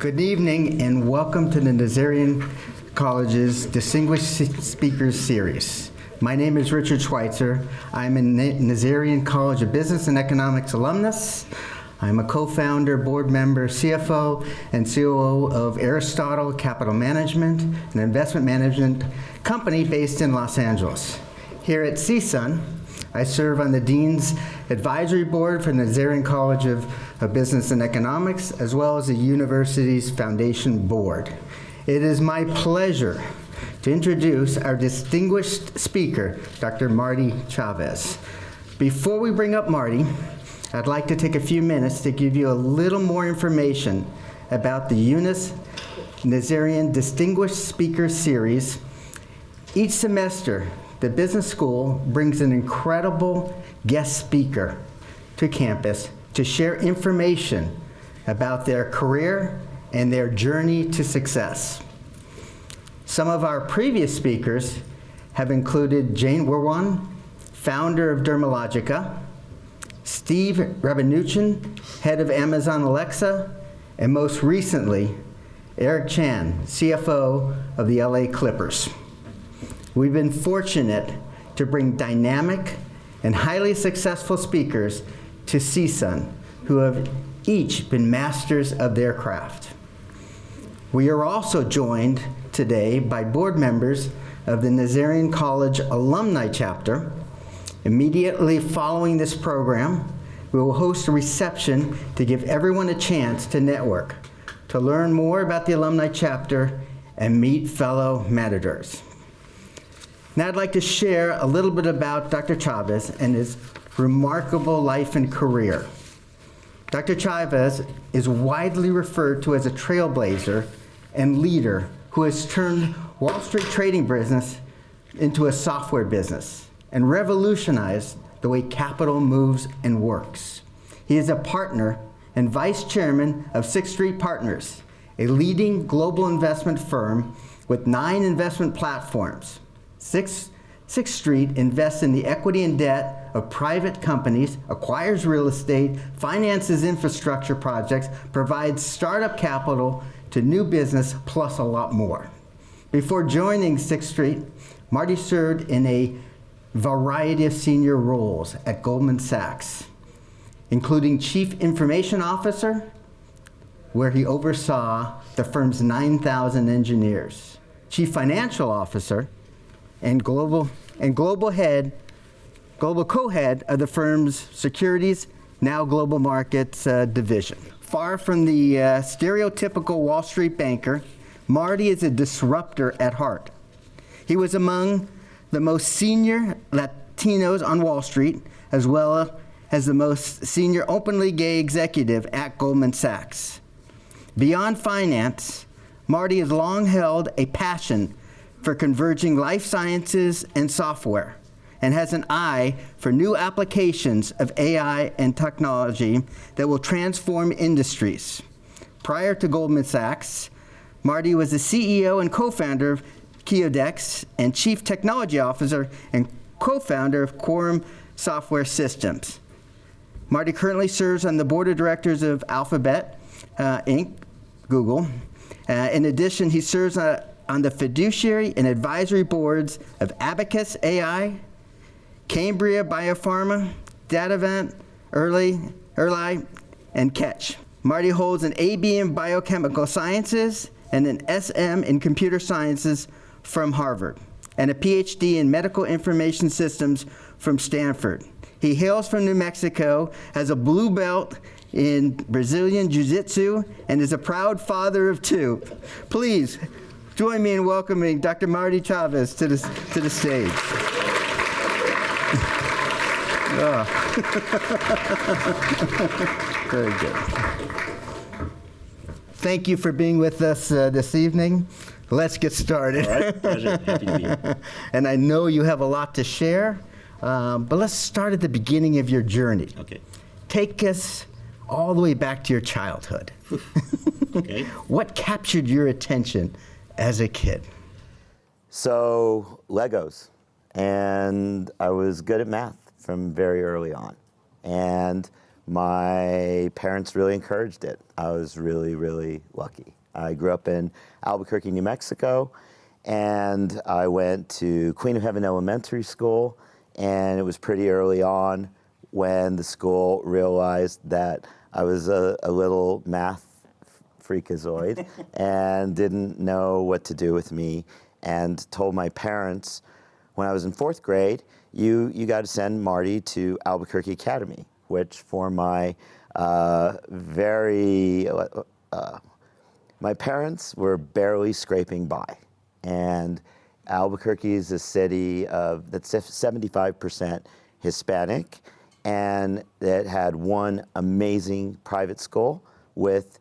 Good evening and welcome to the Nazarian College's Distinguished Speakers Series. My name is Richard Schweitzer. I'm a Nazarian College of Business and Economics alumnus. I'm a co-founder, board member, CFO, and COO of Aristotle Capital Management, an investment management company based in Los Angeles. Here at CSUN, I serve on the Dean's Advisory Board for the Nazarian College of Business and Economics, as well as the university's Foundation Board. It is my pleasure to introduce our distinguished speaker, Dr. Marty Chavez. Before we bring up Marty, I'd like to take a few minutes to give you a little more information about the Younes Nazarian Distinguished Speaker Series. Each semester, the business school brings an incredible guest speaker to campus to share information about their career and their journey to success. Some of our previous speakers have included Jane Werwan, founder of Dermalogica, Steve Rabinuchin, head of Amazon Alexa, and most recently, Eric Chan, CFO of the LA Clippers. We've been fortunate to bring dynamic and highly successful speakers to CSUN who have each been masters of their craft. We are also joined today by board members of the Nazarian College Alumni Chapter. Immediately following this program, we will host a reception to give everyone a chance to network, to learn more about the Alumni Chapter, and meet fellow Matadors. Now I'd like to share a little bit about Dr. Chavez and his remarkable life and career. Dr. Chavez is widely referred to as a trailblazer and leader who has turned Wall Street trading business into a software business and revolutionized the way capital moves and works. He is a partner and vice chairman of Sixth Street Partners, a leading global investment firm with 9 investment platforms. Sixth Street invests in the equity and debt of private companies, acquires real estate, finances infrastructure projects, provides startup capital to new business, plus a lot more. Before joining Sixth Street, Marty served in a variety of senior roles at Goldman Sachs, including Chief Information Officer, where he oversaw the firm's 9,000 engineers, Chief Financial Officer, and global co-head of the firm's securities, now global markets division. Far from the stereotypical Wall Street banker, Marty is a disruptor at heart. He was among the most senior Latinos on Wall Street, as well as the most senior openly gay executive at Goldman Sachs. Beyond finance, Marty has long held a passion for converging life sciences and software, and has an eye for new applications of AI and technology that will transform industries. Prior to Goldman Sachs, Marty was the CEO and co-founder of Kiodex and Chief Technology Officer and co-founder of Quorum Software Systems. Marty currently serves on the board of directors of Alphabet, Inc., Google. In addition, he serves on the fiduciary and advisory boards of Abacus AI, Cambria Biopharma, Datavant, Early, and Catch. Marty holds an AB in Biochemical Sciences and an SM in Computer Sciences from Harvard, and a PhD in Medical Information Systems from Stanford. He hails from New Mexico, has a blue belt in Brazilian Jiu-Jitsu, and is a proud father of 2. Please join me in welcoming Dr. Marty Chavez to the stage. Oh. Very good. Thank you for being with us this evening. Let's get started. All right, pleasure. Happy to be here. And I know you have a lot to share, but let's start at the beginning of your journey. Okay. Take us all the way back to your childhood. Okay. What captured your attention as a kid? So, Legos. And I was good at math from very early on. And my parents really encouraged it. I was really, really lucky. I grew up in Albuquerque, New Mexico, and I went to Queen of Heaven Elementary School, and it was pretty early on when the school realized that I was a little math freakazoid and didn't know what to do with me, and told my parents when I was in 4th grade, you got to send Marty to Albuquerque Academy, which for my my parents were barely scraping by. And Albuquerque is a city that's 75% Hispanic, and it had one amazing private school with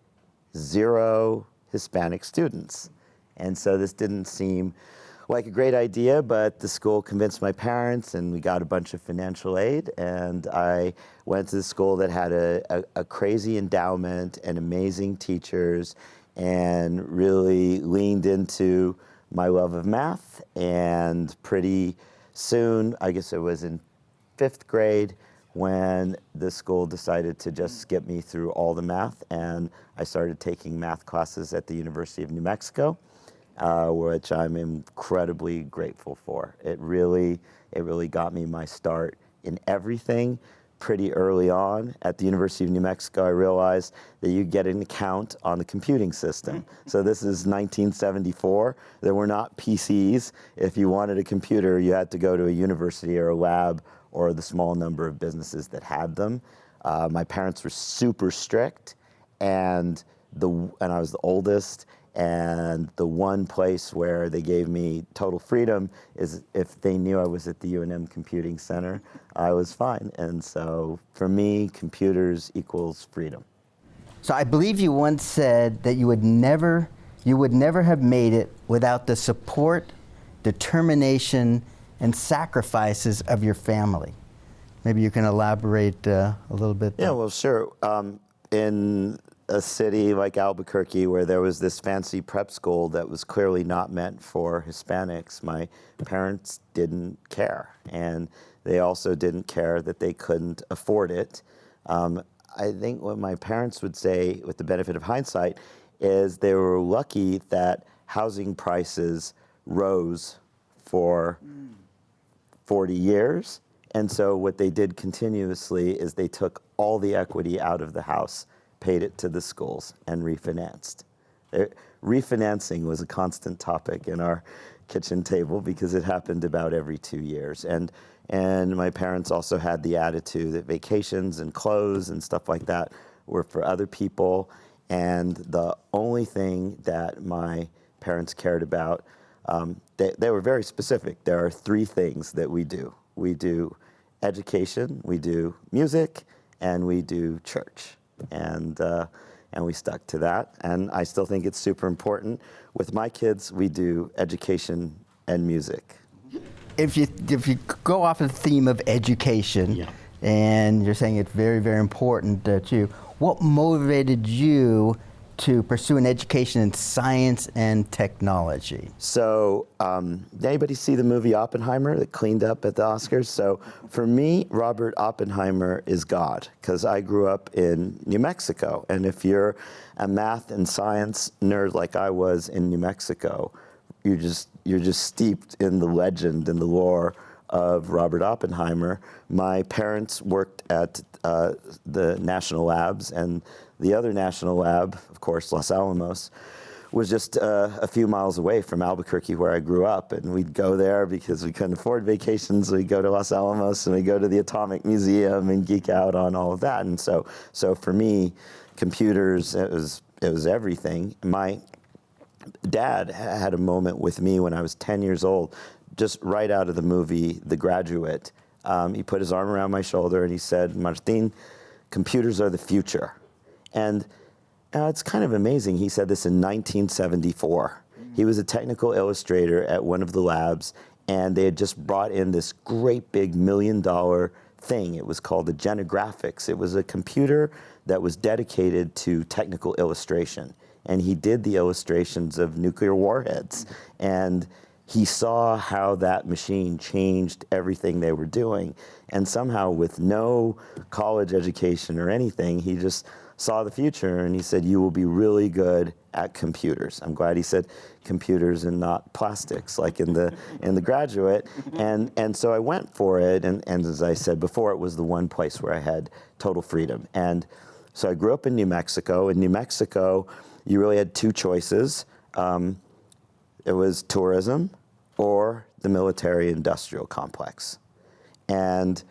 0 Hispanic students. And so this didn't seem like a great idea, but the school convinced my parents, and we got a bunch of financial aid, and I went to the school that had a crazy endowment and amazing teachers, and really leaned into my love of math. And pretty soon, I guess it was in 5th grade, when the school decided to just skip me through all the math, and I started taking math classes at the University of New Mexico, which I'm incredibly grateful for. It really got me my start in everything pretty early on. At the University of New Mexico, I realized that you get an account on the computing system. So this is 1974. There were not PCs. If you wanted a computer, you had to go to a university or a lab or the small number of businesses that had them. My parents were super strict, and I was the oldest. And the one place where they gave me total freedom is if they knew I was at the UNM Computing Center, I was fine. And so for me, computers equals freedom. So I believe you once said that you would never have made it without the support, determination, and sacrifices of your family. Maybe you can elaborate a little bit. Yeah, well, sure. In a city like Albuquerque, where there was this fancy prep school that was clearly not meant for Hispanics, my parents didn't care. And they also didn't care that they couldn't afford it. I think what my parents would say, with the benefit of hindsight, is they were lucky that housing prices rose for 40 years. And so what they did continuously is they took all the equity out of the house, paid it to the schools, and refinanced. Refinancing was a constant topic in our kitchen table because it happened about every 2 years. And my parents also had the attitude that vacations and clothes and stuff like that were for other people. And the only thing that my parents cared about, they were very specific. There are 3 things that we do. We do education, we do music, and we do church. And we stuck to that. And I still think it's super important. With my kids, we do education and music. If you go off of the theme of education, Yeah. and you're saying it's very, very important to you, what motivated you to pursue an education in science and technology? So, did anybody see the movie Oppenheimer that cleaned up at the Oscars? So, for me, Robert Oppenheimer is God, because I grew up in New Mexico. And if you're a math and science nerd like I was in New Mexico, you're just steeped in the legend and the lore of Robert Oppenheimer. My parents worked at the national labs, and the other national lab, of course, Los Alamos, was just a few miles away from Albuquerque, where I grew up. And we'd go there because we couldn't afford vacations. We'd go to Los Alamos, and we'd go to the Atomic Museum and geek out on all of that. And so for me, computers, it was everything. My dad had a moment with me when I was 10 years old, just right out of the movie The Graduate. He put his arm around my shoulder and he said, "Martin, computers are the future." And it's kind of amazing. He said this in 1974. He was a technical illustrator at one of the labs, and they had just brought in this great big $1 million thing. It was called the Genographics. It was a computer that was dedicated to technical illustration. And he did the illustrations of nuclear warheads. And he saw how that machine changed everything they were doing. And somehow, with no college education or anything, he just saw the future, and he said, you will be really good at computers. I'm glad he said computers and not plastics, like in the graduate. And so I went for it, and as I said before, it was the one place where I had total freedom. And so I grew up in New Mexico. In New Mexico, you really had two choices. It was tourism or the military-industrial complex. And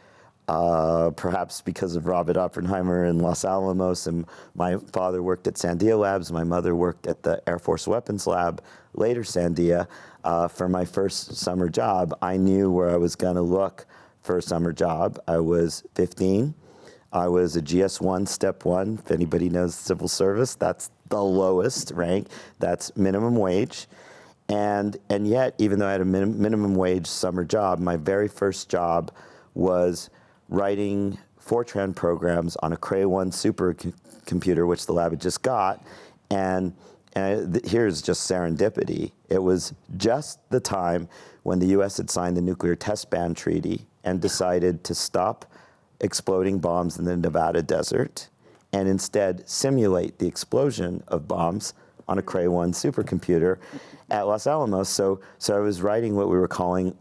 perhaps because of Robert Oppenheimer in Los Alamos, and my father worked at Sandia Labs, my mother worked at the Air Force Weapons Lab, later Sandia. For my first summer job, I knew where I was gonna look for a summer job. I was 15. I was a GS1 Step 1. If anybody knows civil service, that's the lowest rank. That's minimum wage. And yet, even though I had a minimum wage summer job, my very first job was writing Fortran programs on a Cray 1 supercomputer, which the lab had just got. And here's just serendipity. It was just the time when the US had signed the Nuclear Test Ban Treaty and decided to stop exploding bombs in the Nevada desert and instead simulate the explosion of bombs on a Cray 1 supercomputer at Los Alamos. So I was writing what we were calling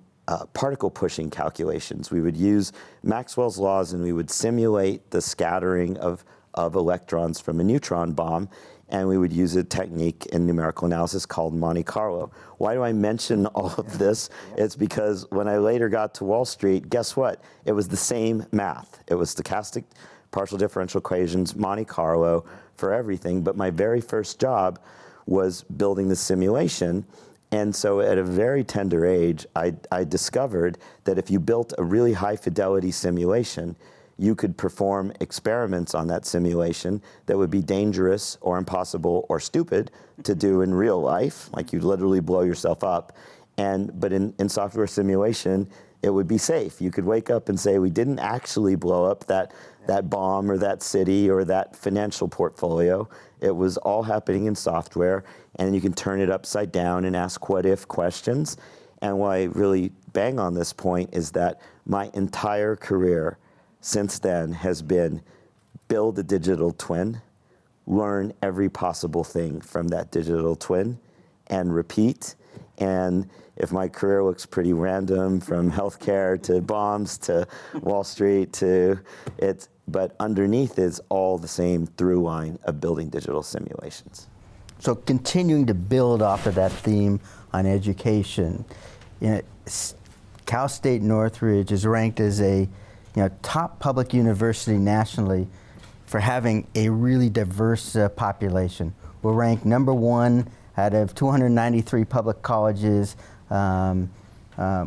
particle pushing calculations. We would use Maxwell's laws, and we would simulate the scattering of electrons from a neutron bomb, and we would use a technique in numerical analysis called Monte Carlo. Why do I mention all of this? It's because when I later got to Wall Street, guess what? It was the same math. It was stochastic partial differential equations, Monte Carlo for everything, but my very first job was building the simulation. And so at a very tender age, I discovered that if you built a really high fidelity simulation, you could perform experiments on that simulation that would be dangerous or impossible or stupid to do in real life, like you'd literally blow yourself up. But in software simulation, it would be safe. You could wake up and say, we didn't actually blow up that bomb or that city or that financial portfolio. It was all happening in software, and you can turn it upside down and ask what-if questions. And why I really bang on this point is that my entire career since then has been build a digital twin, learn every possible thing from that digital twin, and repeat. And if my career looks pretty random, from healthcare to bombs to Wall Street to but underneath is all the same through line of building digital simulations. So continuing to build off of that theme on education, Cal State Northridge is ranked as a top public university nationally for having a really diverse population. We're ranked number 1 out of 293 public colleges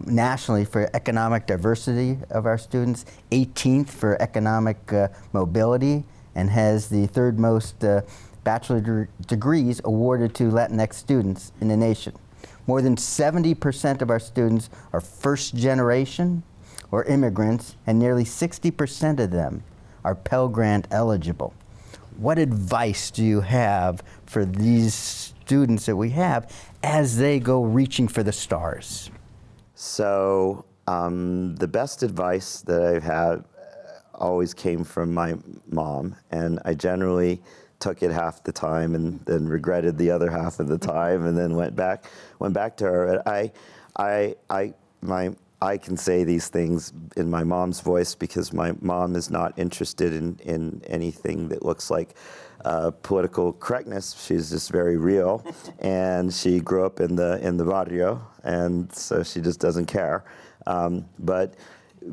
nationally for economic diversity of our students, 18th for economic mobility, and has the third most bachelor degrees awarded to Latinx students in the nation. More than 70% of our students are first generation or immigrants, and nearly 60% of them are Pell Grant eligible. What advice do you have for these students that we have as they go reaching for the stars? So the best advice that I've had always came from my mom, and I generally took it half the time and then regretted the other half of the time, and then went back to her. I can say these things in my mom's voice because my mom is not interested in anything that looks like political correctness. She's just very real, and she grew up in the barrio, and so she just doesn't care. But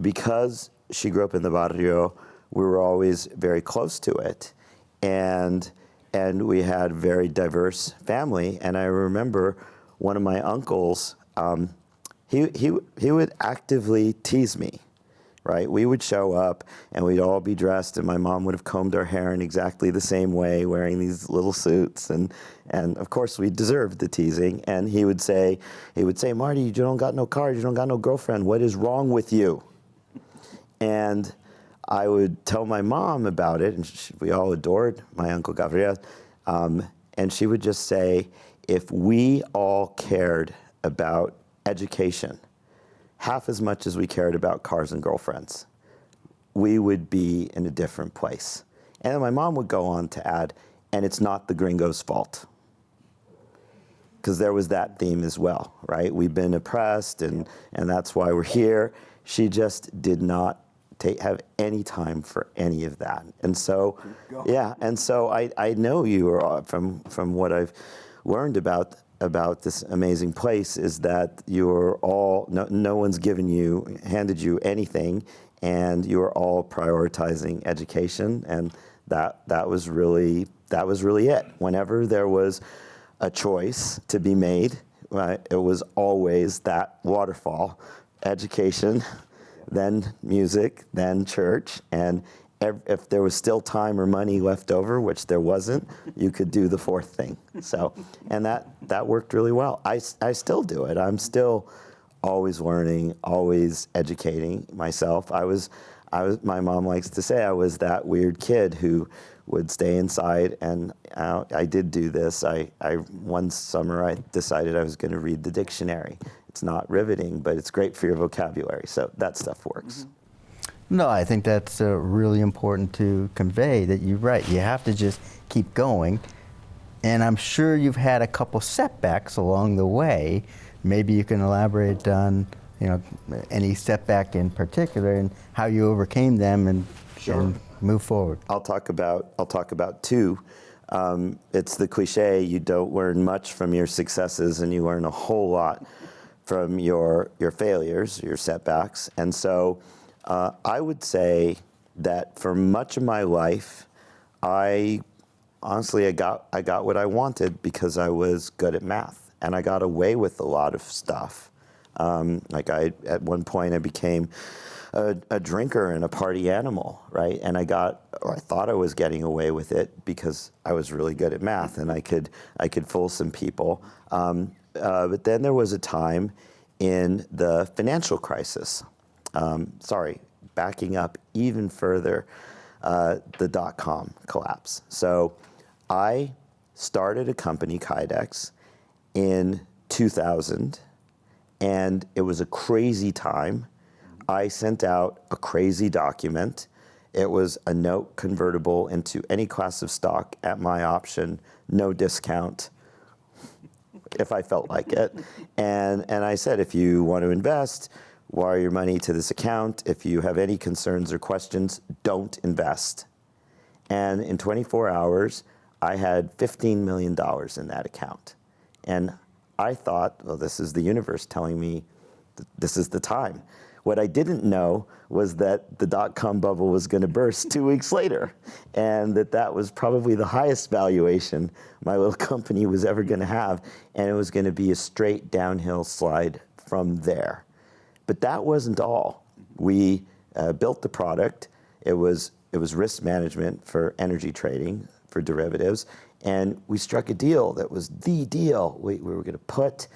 because she grew up in the barrio, we were always very close to it, and we had a very diverse family. And I remember one of my uncles. He would actively tease me, right? We would show up and we'd all be dressed, and my mom would have combed our hair in exactly the same way, wearing these little suits, and of course we deserved the teasing. And he would say, Marty, you don't got no car, you don't got no girlfriend, what is wrong with you? And I would tell my mom about it, and we all adored my Uncle Gabriel, and she would just say, if we all cared about education half as much as we cared about cars and girlfriends, we would be in a different place. And then my mom would go on to add, and it's not the gringo's fault. Because there was that theme as well, right? We've been oppressed, and that's why we're here. She just did not have any time for any of that. And so, and so I know you are, from what I've learned about this amazing place, is that you're all, no one's handed you anything, and you are all prioritizing education, and that was really it. Whenever there was a choice to be made, it was always that waterfall: education, then music, then church, and if there was still time or money left over, which there wasn't, you could do the fourth thing. So, and that worked really well. I still do it. I'm still always learning, always educating myself. My mom likes to say I was that weird kid who would stay inside, and I did do this. One summer I decided I was going to read the dictionary. It's not riveting, but it's great for your vocabulary. So that stuff works. No, I think that's really important to convey, that you're right. You have to just keep going. And I'm sure you've had a couple setbacks along the way. Maybe you can elaborate on, any setback in particular and how you overcame them and move forward. I'll talk about two. It's the cliche: you don't learn much from your successes, and you learn a whole lot from your failures, your setbacks. And so I would say that for much of my life, I got what I wanted because I was good at math, and I got away with a lot of stuff. At one point I became a drinker and a party animal, right? And I thought I was getting away with it because I was really good at math and I could fool some people. But then there was a time in the financial crisis. Backing up even further, the dot-com collapse. So I started a company, Kydex, in 2000, and it was a crazy time. I sent out a crazy document. It was a note convertible into any class of stock at my option, no discount, if I felt like it. And I said, if you want to invest, wire your money to this account. If you have any concerns or questions, don't invest. And in 24 hours, I had $15 million in that account. And I thought, well, this is the universe telling me this is the time. What I didn't know was that the dot-com bubble was going to burst 2 weeks later, and that was probably the highest valuation my little company was ever going to have, and it was going to be a straight downhill slide from there. But that wasn't all. We built the product. It was risk management for energy trading, for derivatives, and we struck a deal that was the deal. We were going to put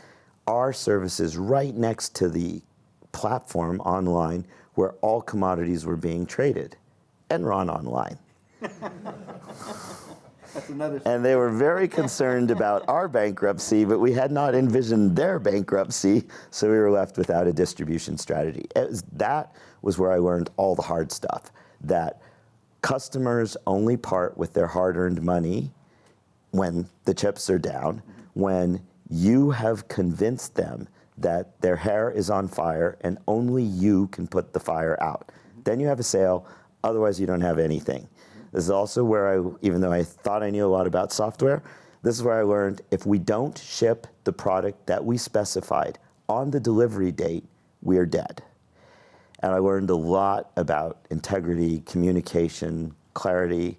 our services right next to the platform online where all commodities were being traded, Enron Online. That's another. And they were very concerned about our bankruptcy, but we had not envisioned their bankruptcy, so we were left without a distribution strategy. That was where I learned all the hard stuff, that customers only part with their hard-earned money when the chips are down, when you have convinced them that their hair is on fire and only you can put the fire out. Then you have a sale, otherwise you don't have anything. This is also where even though I thought I knew a lot about software, this is where I learned if we don't ship the product that we specified on the delivery date, we are dead. And I learned a lot about integrity, communication, clarity,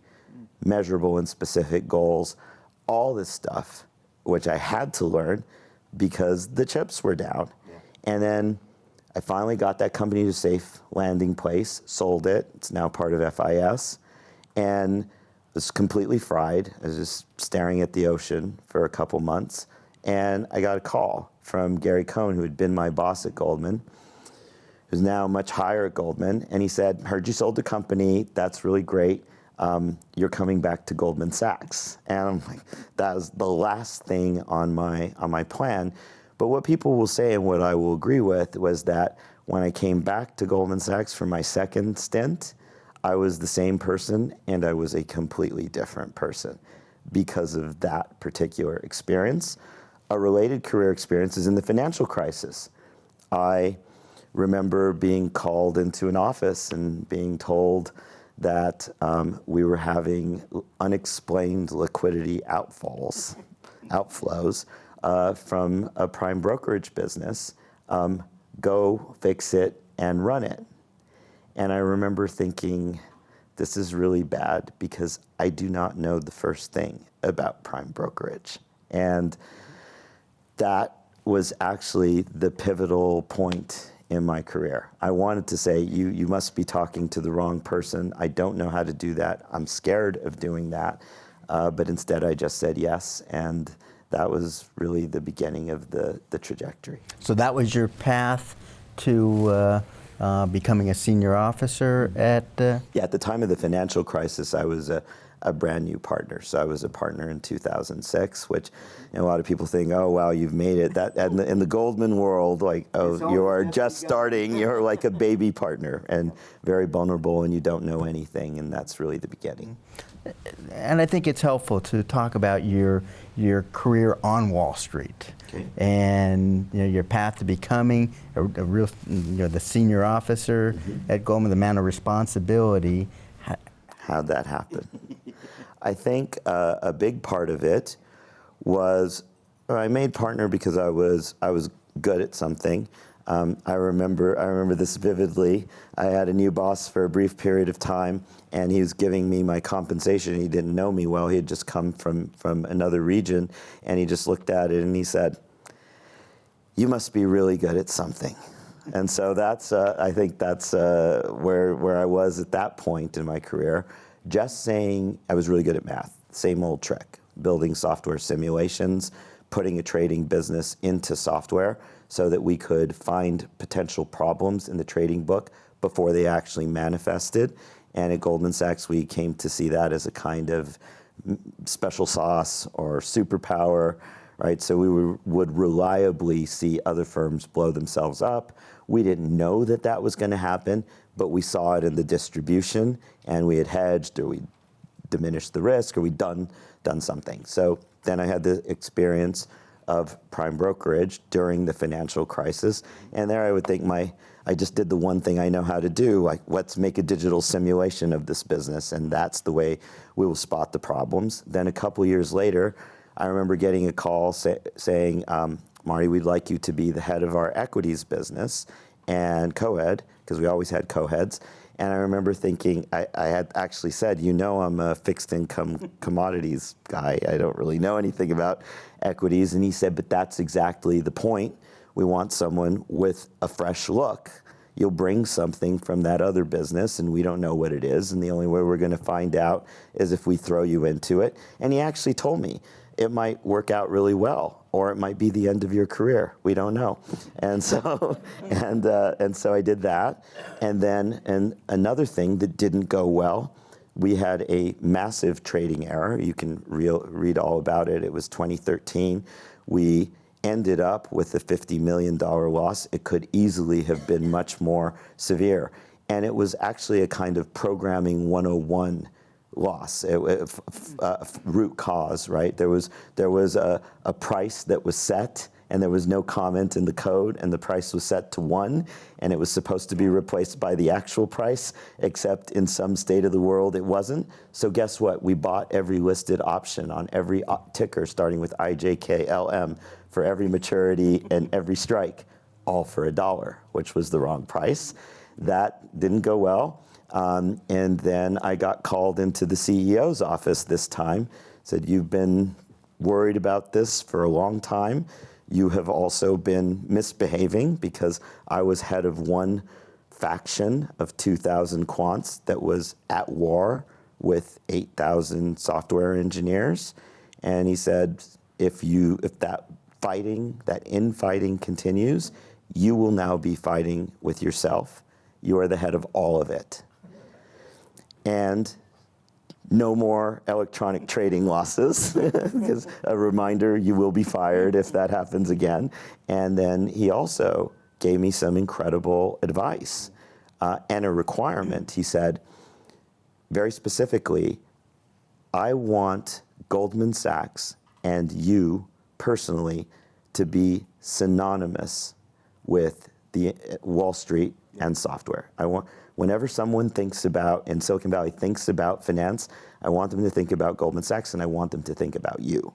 measurable and specific goals, all this stuff, which I had to learn because the chips were down. Yeah. And then I finally got that company to a safe landing place, sold it. It's now part of FIS. And was completely fried. I was just staring at the ocean for a couple months. And I got a call from Gary Cohn, who had been my boss at Goldman, who's now much higher at Goldman. And he said, heard you sold the company. That's really great. You're coming back to Goldman Sachs. And I'm like, that was the last thing on my plan. But what people will say, and what I will agree with, was that when I came back to Goldman Sachs for my second stint, I was the same person and I was a completely different person because of that particular experience. A related career experience is in the financial crisis. I remember being called into an office and being told that we were having unexplained liquidity outflows from a prime brokerage business. Go fix it and run it. And I remember thinking, this is really bad because I do not know the first thing about prime brokerage. And that was actually the pivotal point in my career. I wanted to say, you must be talking to the wrong person. I don't know how to do that. I'm scared of doing that. But instead I just said yes. And that was really the beginning of the trajectory. So that was your path to becoming a senior officer at? Yeah, at the time of the financial crisis, I was a brand new partner. So I was a partner in 2006, which a lot of people think, oh, wow, you've made it. That in the Goldman world, like, oh, you are just starting. You're like a baby partner and very vulnerable and you don't know anything. And that's really the beginning. And I think it's helpful to talk about your career on Wall Street, okay, and your path to becoming a real, the senior officer at Goldman, the man of responsibility. How'd that happen? I think a big part of it was I made partner because I was good at something. I remember this vividly. I had a new boss for a brief period of time, and he was giving me my compensation. He didn't know me well. He had just come from another region, and he just looked at it and he said, "You must be really good at something." And so that's I think that's where I was at that point in my career. Just saying I was really good at math. Same old trick. Building software simulations, putting a trading business into software so that we could find potential problems in the trading book before they actually manifested. And at Goldman Sachs, we came to see that as a kind of special sauce or superpower, right? So we would reliably see other firms blow themselves up. We didn't know that that was going to happen, but we saw it in the distribution, and we had hedged, or we diminished the risk, or we'd done something. So then I had the experience of prime brokerage during the financial crisis, and there I would think I just did the one thing I know how to do, like, let's make a digital simulation of this business, and that's the way we will spot the problems. Then a couple years later, I remember getting a call saying, Marty, we'd like you to be the head of our equities business and co-head, because we always had co-heads. And I remember thinking, I had actually said, I'm a fixed income commodities guy. I don't really know anything about equities. And he said, but that's exactly the point. We want someone with a fresh look. You'll bring something from that other business, and we don't know what it is. And the only way we're going to find out is if we throw you into it. And he actually told me, it might work out really well, or it might be the end of your career. We don't know. And so, and so I did that. And then another thing that didn't go well, we had a massive trading error. You can read all about it. It was 2013. We ended up with a $50 million loss. It could easily have been much more severe. And it was actually a kind of programming 101 loss, root cause, right? There was a price that was set, and there was no comment in the code, and the price was set to 1, and it was supposed to be replaced by the actual price, except in some state of the world it wasn't. So guess what? We bought every listed option on every ticker, starting with IJKLM, for every maturity and every strike, all for $1, which was the wrong price. That didn't go well. And then I got called into the CEO's office this time, said, you've been worried about this for a long time. You have also been misbehaving, because I was head of one faction of 2,000 quants that was at war with 8,000 software engineers. And he said, if that infighting continues, you will now be fighting with yourself. You are the head of all of it. And no more electronic trading losses, because a reminder, you will be fired if that happens again. And then he also gave me some incredible advice and a requirement. He said, very specifically, I want Goldman Sachs and you personally to be synonymous with the Wall Street and software. I want, whenever someone thinks about, in Silicon Valley, thinks about finance, I want them to think about Goldman Sachs, and I want them to think about you.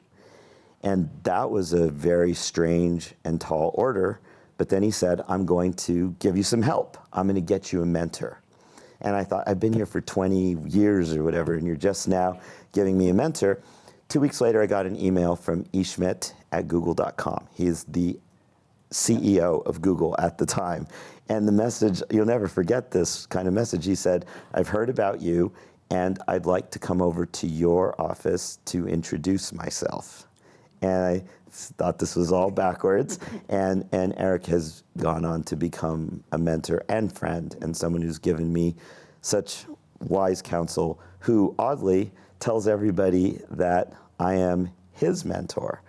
And that was a very strange and tall order. But then he said, I'm going to give you some help. I'm going to get you a mentor. And I thought, I've been here for 20 years or whatever, and you're just now giving me a mentor. 2 weeks later, I got an email from E. Schmidt at google.com. He's the CEO of Google at the time. And the message, you'll never forget this kind of message. He said, I've heard about you, and I'd like to come over to your office to introduce myself. And I thought this was all backwards. And Eric has gone on to become a mentor and friend, and someone who's given me such wise counsel, who oddly tells everybody that I am his mentor.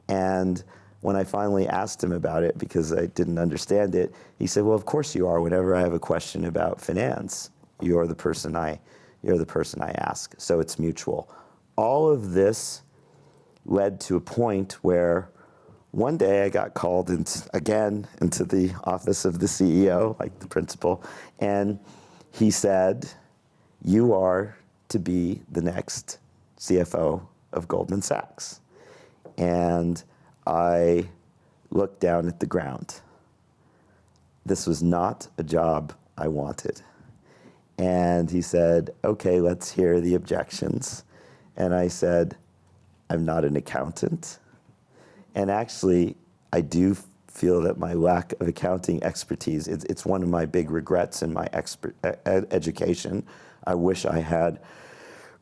And when I finally asked him about it, because I didn't understand it, he said, well, of course you are. Whenever I have a question about finance, you're the person I ask. So it's mutual. All of this led to a point where one day I got called into the office of the CEO, like the principal, and he said, you are to be the next CFO of Goldman Sachs. And I looked down at the ground. This was not a job I wanted. And he said, okay, let's hear the objections. And I said, I'm not an accountant. And actually, I do feel that my lack of accounting expertise, it's one of my big regrets in my education. I wish I had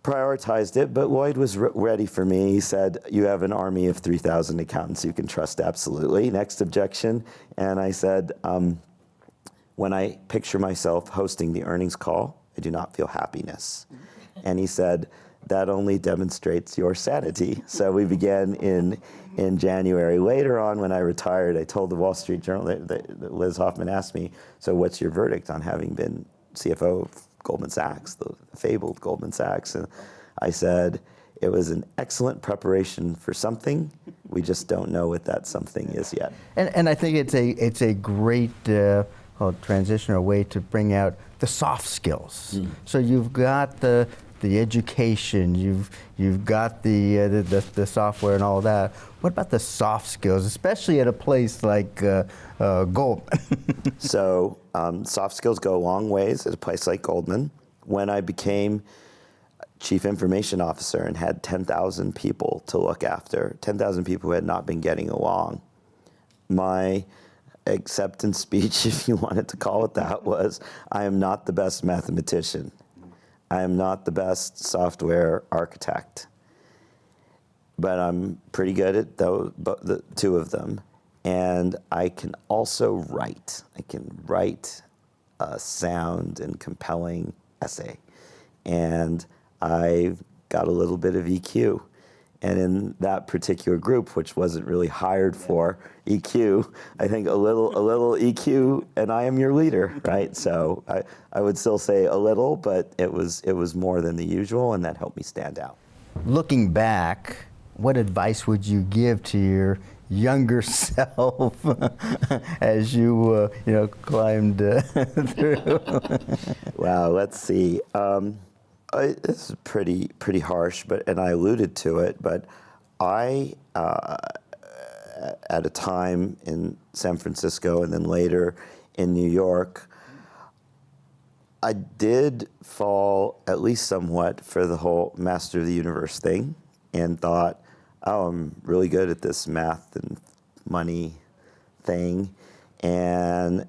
prioritized it, but Lloyd was ready for me. He said, you have an army of 3,000 accountants you can trust absolutely. Next objection. And I said, when I picture myself hosting the earnings call, I do not feel happiness. And he said, that only demonstrates your sanity. So we began in January. Later on, when I retired, I told the Wall Street Journal, that Liz Hoffman asked me, so what's your verdict on having been CFO of Goldman Sachs, the fabled Goldman Sachs? And I said, it was an excellent preparation for something. We just don't know what that something is yet. And I think it's a great transition or way to bring out the soft skills. So you've got the education, you've got the software and all that. What about the soft skills, especially at a place like Goldman? So soft skills go a long ways at a place like Goldman. When I became chief information officer and had 10,000 people to look after, 10,000 people who had not been getting along, my acceptance speech, if you wanted to call it that, was, I am not the best mathematician. I am not the best software architect, but I'm pretty good at the two of them. And I can also write. I can write a sound and compelling essay. And I've got a little bit of EQ. And in that particular group, which wasn't really hired for EQ, I think a little EQ, and I am your leader, right? So I would still say a little, but it was more than the usual, and that helped me stand out. Looking back, what advice would you give to your younger self as you climbed through? Wow, let's see. This is pretty harsh, and I alluded to it, but I, at a time in San Francisco and then later in New York, I did fall at least somewhat for the whole master of the universe thing and thought, oh, I'm really good at this math and money thing. And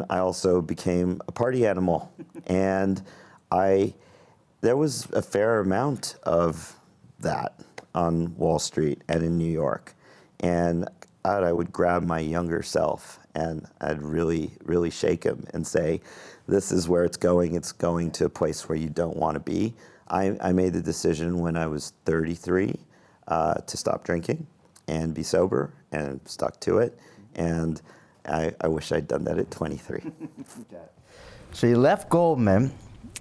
I also became a party animal. And there was a fair amount of that on Wall Street and in New York. And I would grab my younger self and I'd really, really shake him and say, this is where it's going. It's going to a place where you don't want to be. I made the decision when I was 33 to stop drinking and be sober, and stuck to it. And I wish I'd done that at 23. So you left Goldman,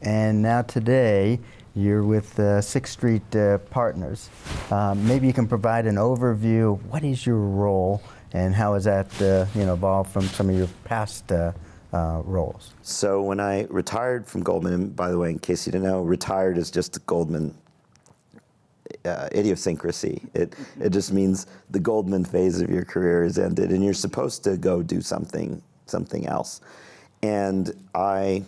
and now today you're with Sixth Street Partners. Maybe you can provide an overview. What is your role, and how has that evolved from some of your past roles? So when I retired from Goldman, and by the way, in case you didn't know, retired is just a Goldman idiosyncrasy. It just means the Goldman phase of your career is ended, and you're supposed to go do something else. And I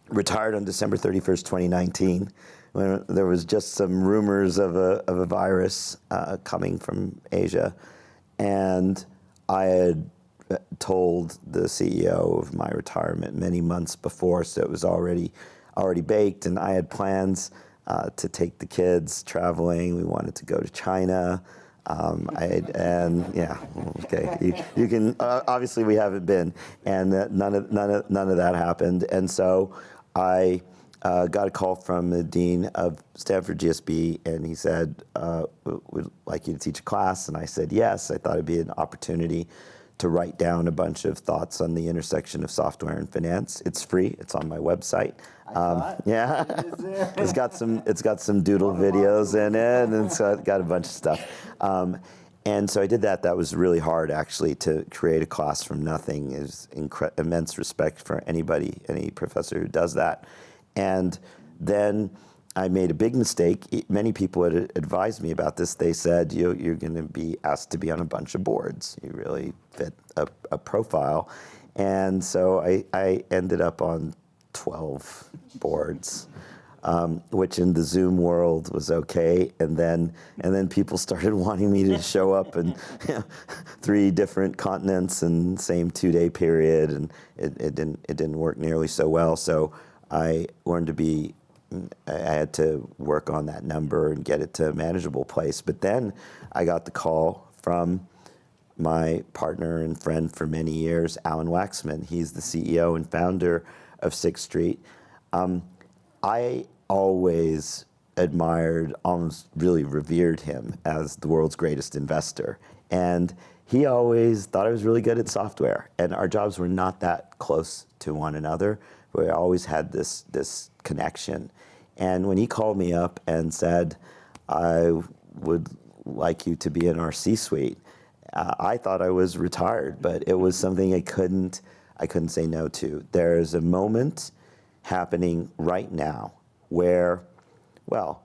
retired on December 31st, 2019, when there was just some rumors of a virus coming from Asia. And I had told the CEO of my retirement many months before, so it was already baked, and I had plans to take the kids traveling. We wanted to go to China. You can obviously we haven't been, and none of that happened. And so I got a call from the dean of Stanford GSB, and he said, "We'd like you to teach a class." And I said yes. I thought it'd be an opportunity to write down a bunch of thoughts on the intersection of software and finance. It's free. It's on my website. Yeah, it's got some doodle videos in it, and so it's got a bunch of stuff. And so I did that. That was really hard, actually, to create a class from nothing. Is immense respect for any professor who does that. And then I made a big mistake. Many people had advised me about this. They said, you're going to be asked to be on a bunch of boards. You really fit a profile. And so I ended up on 12 boards, which in the Zoom world was okay. And then people started wanting me to show up in 3 different continents in the same 2-day period, and it didn't work nearly so well. So I had to work on that number and get it to a manageable place. But then I got the call from my partner and friend for many years, Alan Waxman. He's the CEO and founder of Sixth Street. I always admired, almost really revered him as the world's greatest investor. And he always thought I was really good at software. And our jobs were not that close to one another. We always had this connection. And when he called me up and said, "I would like you to be in our C-suite," I thought I was retired, but it was something I couldn't say no to. There's a moment happening right now where, well,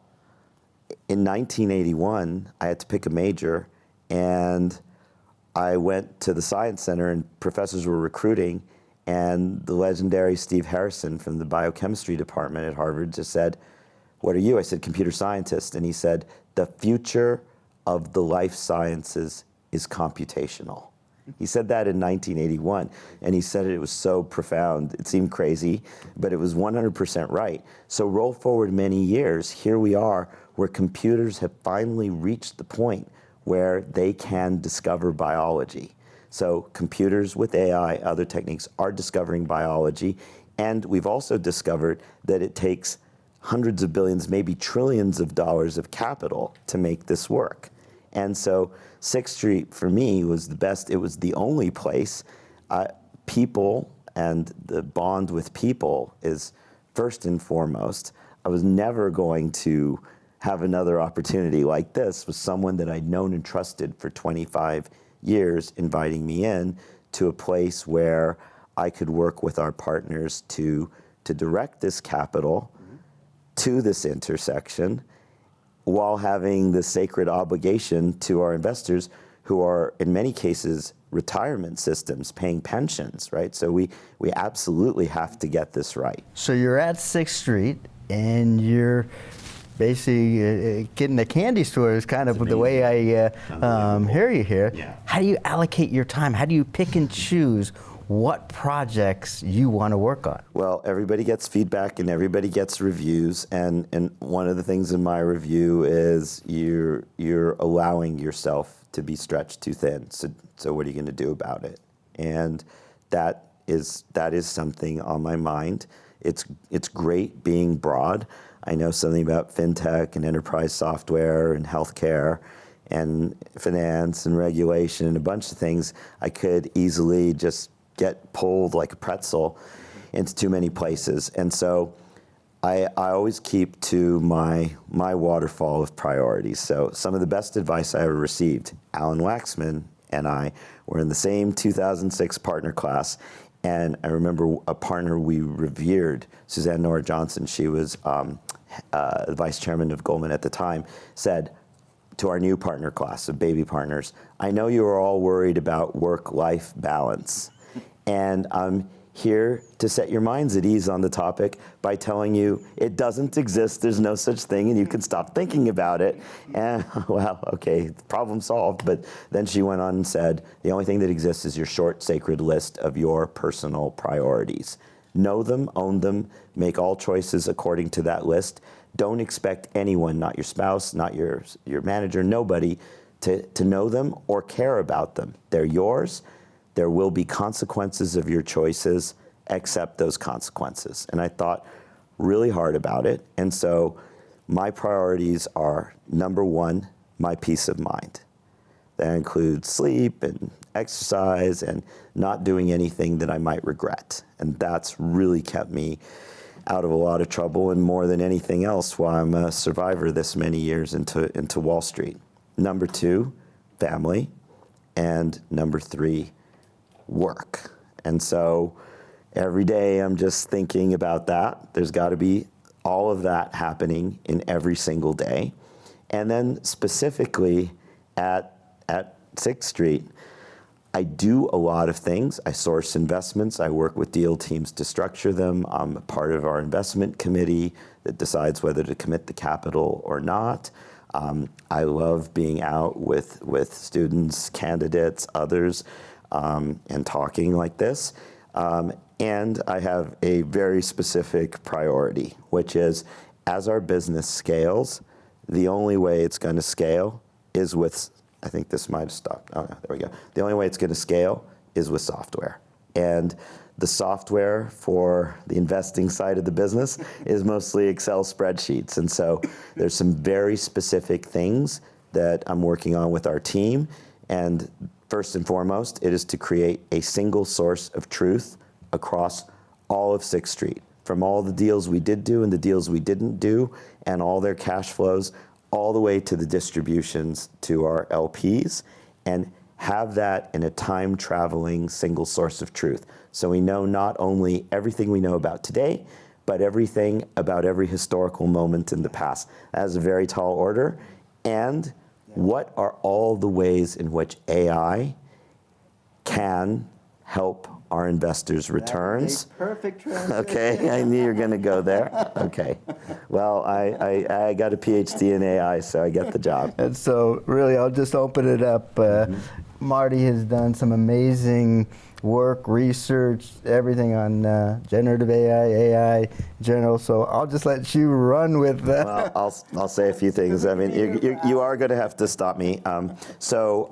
in 1981, I had to pick a major, and I went to the Science Center, and professors were recruiting, and the legendary Steve Harrison from the biochemistry department at Harvard just said, "What are you?" I said, "Computer scientist." And he said, "The future of the life sciences is computational." He said that in 1981, and he said it was so profound. It seemed crazy, but it was 100% right. So roll forward many years, here we are, where computers have finally reached the point where they can discover biology. So computers with AI, other techniques, are discovering biology, and we've also discovered that it takes hundreds of billions, maybe trillions of dollars of capital to make this work. And so Sixth Street, for me, was the best. It was the only place. People and the bond with people is first and foremost. I was never going to have another opportunity like this with someone that I'd known and trusted for 25 years inviting me in to a place where I could work with our partners to direct this capital to this intersection, while having the sacred obligation to our investors, who are in many cases retirement systems paying pensions, right? So we absolutely have to get this right. So you're at Sixth Street, and you're basically getting a candy store is kind of the way I hear you here. Yeah. How do you allocate your time? How do you pick and choose what projects you want to work on? Well, everybody gets feedback and everybody gets reviews, and one of the things in my review is you're allowing yourself to be stretched too thin. So what are you going to do about it? And that is something on my mind. It's great being broad. I know something about fintech and enterprise software and healthcare and finance and regulation and a bunch of things, I could easily just get pulled like a pretzel into too many places. And so I always keep to my waterfall of priorities. So some of the best advice I ever received, Alan Waxman and I were in the same 2006 partner class. And I remember a partner we revered, Suzanne Nora Johnson, she was the vice chairman of Goldman at the time, said to our new partner class of baby partners, I know you are all worried about work-life balance. And I'm here to set your minds at ease on the topic by telling you it doesn't exist, there's no such thing, and you can stop thinking about it. And, well, okay, problem solved. But then she went on and said, the only thing that exists is your short, sacred list of your personal priorities. Know them, own them, make all choices according to that list. Don't expect anyone, not your spouse, not your manager, nobody, to know them or care about them. They're yours. There will be consequences of your choices. Accept those consequences. And I thought really hard about it. And so my priorities are, number one, my peace of mind. That includes sleep and exercise and not doing anything that I might regret. And that's really kept me out of a lot of trouble, and more than anything else, why I'm a survivor this many years into Wall Street. Number two, family. And number three, work. And so every day I'm just thinking about that. There's got to be all of that happening in every single day. And then specifically at 6th Street, I do a lot of things. I source investments. I work with deal teams to structure them. I'm a part of our investment committee that decides whether to commit the capital or not. I love being out with students, candidates, others, and talking like this. And I have a very specific priority, which is, as our business scales, the only way it's going to scale is with, I think this might have stopped. Oh, no, there we go. The only way it's going to scale is with software. And the software for the investing side of the business is mostly Excel spreadsheets. And so there's some very specific things that I'm working on with our team. And first and foremost, it is to create a single source of truth across all of 6th Street, from all the deals we did do and the deals we didn't do, and all their cash flows, all the way to the distributions to our LPs, and have that in a time-traveling single source of truth. So we know not only everything we know about today, but everything about every historical moment in the past. That is a very tall order. And what are all the ways in which AI can help our investors' returns? Perfect transition. Okay, I knew you were going to go there. Okay. Well, I got a PhD in AI, so I get the job. And so really, I'll just open it up. Marty has done some amazing work, research, everything on generative AI in general. So I'll just let you run with that. Well, I'll say a few things. I mean, you are going to have to stop me. So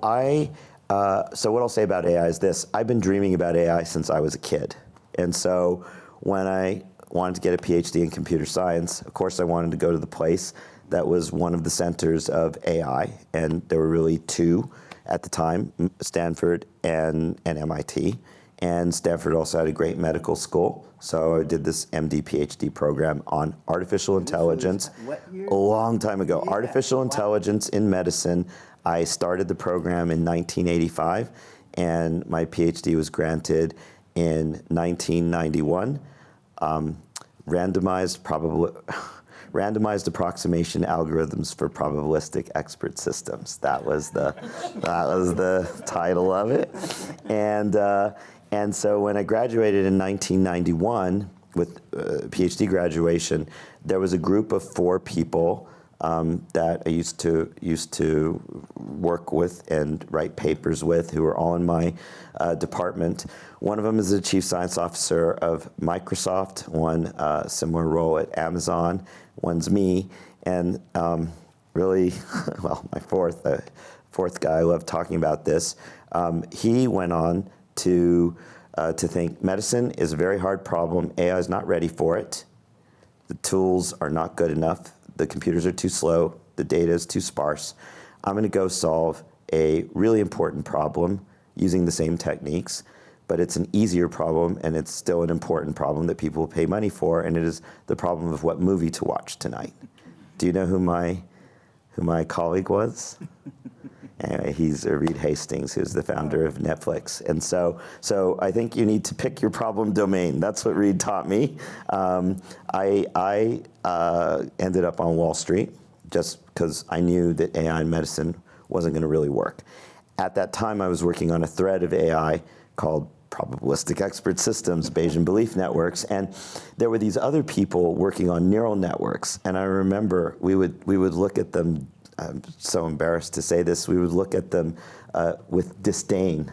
what I'll say about AI is this. I've been dreaming about AI since I was a kid. And so when I wanted to get a PhD in computer science, of course I wanted to go to the place that was one of the centers of AI. And there were really two at the time, Stanford and MIT. And Stanford also had a great medical school. So I did this MD PhD program on artificial intelligence a long time ago. Yeah. Artificial intelligence in medicine. I started the program in 1985, and my PhD was granted in 1991. Randomized approximation algorithms for probabilistic expert systems. That was the title of it. And so when I graduated in 1991 with PhD graduation, there was a group of 4 people that I used to work with and write papers with, who were all in my department. One of them is the chief science officer of Microsoft, one similar role at Amazon, one's me, and really, well, my fourth guy, I love talking about this. He went on to think medicine is a very hard problem. AI is not ready for it. the tools are not good enough, the computers are too slow, the data is too sparse. I'm going to go solve a really important problem using the same techniques, but it's an easier problem, and it's still an important problem that people will pay money for, and it is the problem of what movie to watch tonight. Do you know who my colleague was? Anyway, he's Reed Hastings, who's the founder of Netflix. And so I think you need to pick your problem domain. That's what Reed taught me. I ended up on Wall Street just because I knew that AI in medicine wasn't going to really work. At that time, I was working on a thread of AI called probabilistic expert systems, Bayesian belief networks, and there were these other people working on neural networks. And I remember we would look at them. I'm so embarrassed to say this. We would look at them with disdain,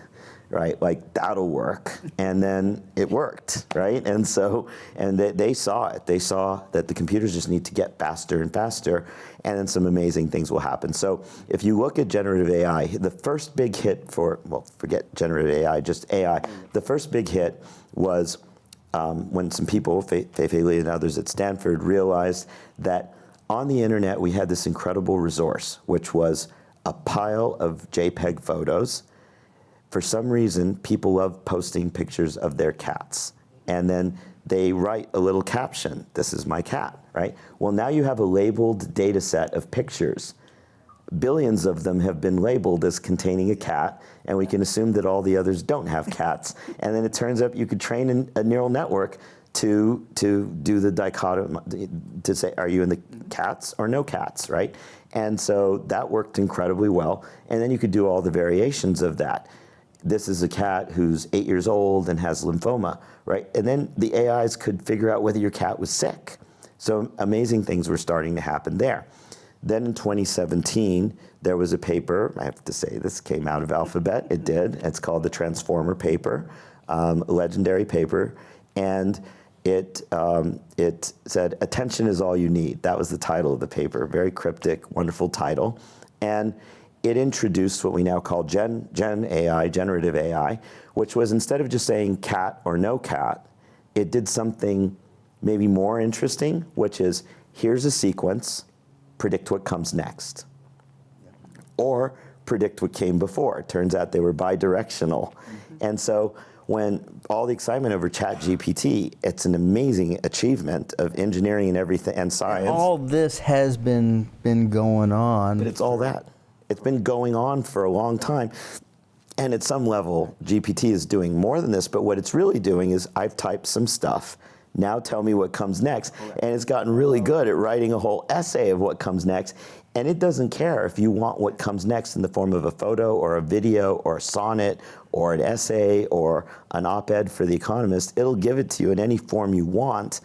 right? Like, that'll work, and then it worked, right? And they saw it. They saw that the computers just need to get faster and faster, and then some amazing things will happen. So if you look at generative AI, the first big hit forget generative AI, just AI. The first big hit was when some people, Fei Li and others at Stanford, realized that on the internet we had this incredible resource, which was a pile of JPEG photos. For some reason, people love posting pictures of their cats. And then they write a little caption, "This is my cat," right? Well, now you have a labeled data set of pictures. Billions of them have been labeled as containing a cat, and we can assume that all the others don't have cats. And then it turns out you could train a neural network to do the dichotomy, to say, are you in the cats or no cats, right? And so that worked incredibly well. And then you could do all the variations of that. This is a cat who's 8 years old and has lymphoma, right? And then the AIs could figure out whether your cat was sick. So amazing things were starting to happen there. Then in 2017, there was a paper, I have to say this came out of Alphabet, it did. It's called the Transformer paper, a legendary paper. And it said, "Attention is all you need." That was the title of the paper, very cryptic, wonderful title. And it introduced what we now call Gen AI, generative AI, which was, instead of just saying cat or no cat, it did something maybe more interesting, which is, here's a sequence, predict what comes next. Or predict what came before. It turns out they were bidirectional. And so when all the excitement over ChatGPT, it's an amazing achievement of engineering and everything, and science. All this has been going on. But it's all that. It's been going on for a long time. And at some level, GPT is doing more than this, but what it's really doing is, I've typed some stuff, now tell me what comes next. And it's gotten really good at writing a whole essay of what comes next. And it doesn't care if you want what comes next in the form of a photo or a video or a sonnet or an essay or an op-ed for The Economist. It'll give it to you in any form you want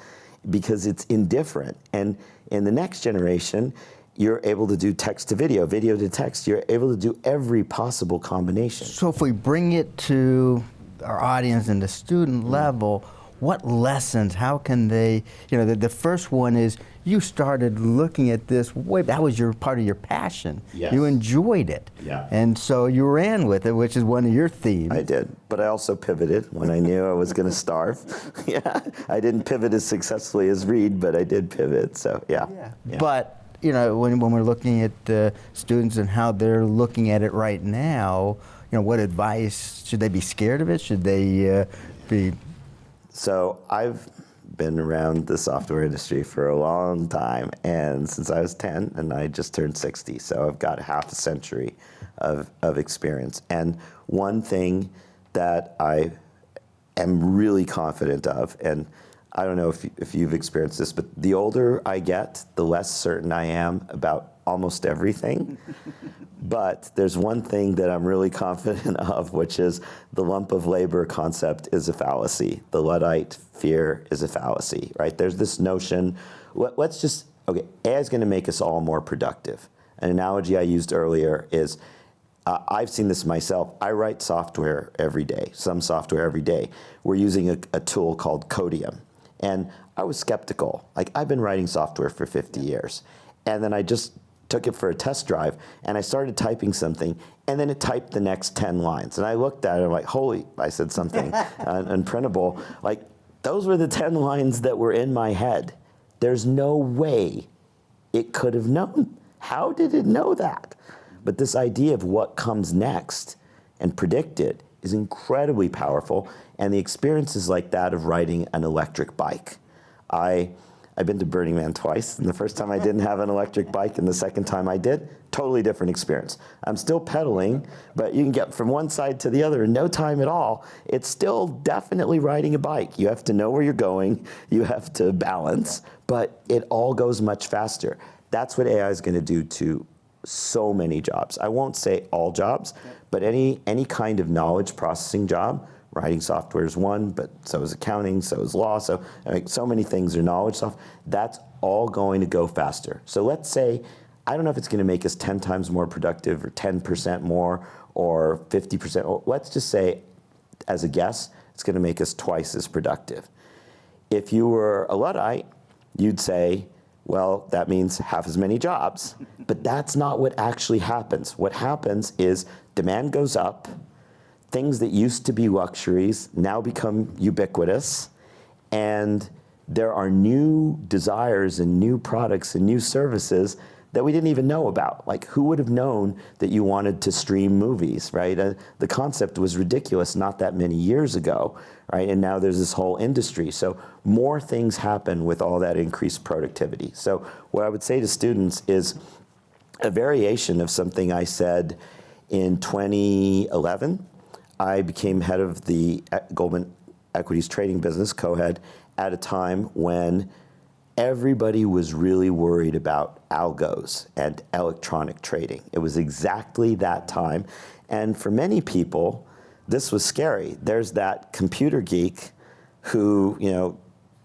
because it's indifferent. And in the next generation, you're able to do text to video, video to text. You're able to do every possible combination. So if we bring it to our audience and the student level, what lessons, how can they, the first one is, you started looking at this that was part of your passion. Yes. You enjoyed it. Yeah. And so you ran with it, which is one of your themes. I did, but I also pivoted when I knew I was going to starve. Yeah, I didn't pivot as successfully as Reed, but I did pivot, so yeah. But, when we're looking at students and how they're looking at it right now, what advice, should they be scared of it? Should they be... So I've been around the software industry for a long time, and since I was 10, and I just turned 60, so I've got half a century of experience. And one thing that I am really confident of, and I don't know if you've experienced this, but the older I get, the less certain I am about almost everything. But there's one thing that I'm really confident of, which is the lump of labor concept is a fallacy. The Luddite fear is a fallacy, right? There's this notion, AI is going to make us all more productive. An analogy I used earlier is, I've seen this myself. I write software every day, some software every day. We're using a tool called Codium. And I was skeptical. I've been writing software for 50 years. And then I just took it for a test drive, and I started typing something, and then it typed the next 10 lines. And I looked at it, I'm like, I said something unprintable. Those were the 10 lines that were in my head. There's no way it could have known. How did it know that? But this idea of what comes next and predict it is incredibly powerful, and the experience is like that of riding an electric bike. I've been to Burning Man twice, and the first time I didn't have an electric bike, and the second time I did, totally different experience. I'm still pedaling, but you can get from one side to the other in no time at all. It's still definitely riding a bike. You have to know where you're going, you have to balance, but it all goes much faster. That's what AI is going to do to so many jobs. I won't say all jobs, but any kind of knowledge processing job. Writing software is one, but so is accounting, so is law, so many things are knowledge software. That's all going to go faster. So let's say, I don't know if it's going to make us 10 times more productive or 10% more or 50%, or let's just say, as a guess, it's going to make us twice as productive. If you were a Luddite, you'd say, well, that means half as many jobs. But that's not what actually happens. What happens is demand goes up, things that used to be luxuries now become ubiquitous, and there are new desires and new products and new services that we didn't even know about. Like, who would have known that you wanted to stream movies, right? The concept was ridiculous not that many years ago, right? And now there's this whole industry. So more things happen with all that increased productivity. So what I would say to students is a variation of something I said in 2011. I became head of the Goldman Equities trading business, co-head, at a time when everybody was really worried about algos and electronic trading. It was exactly that time. And for many people, this was scary. There's that computer geek who,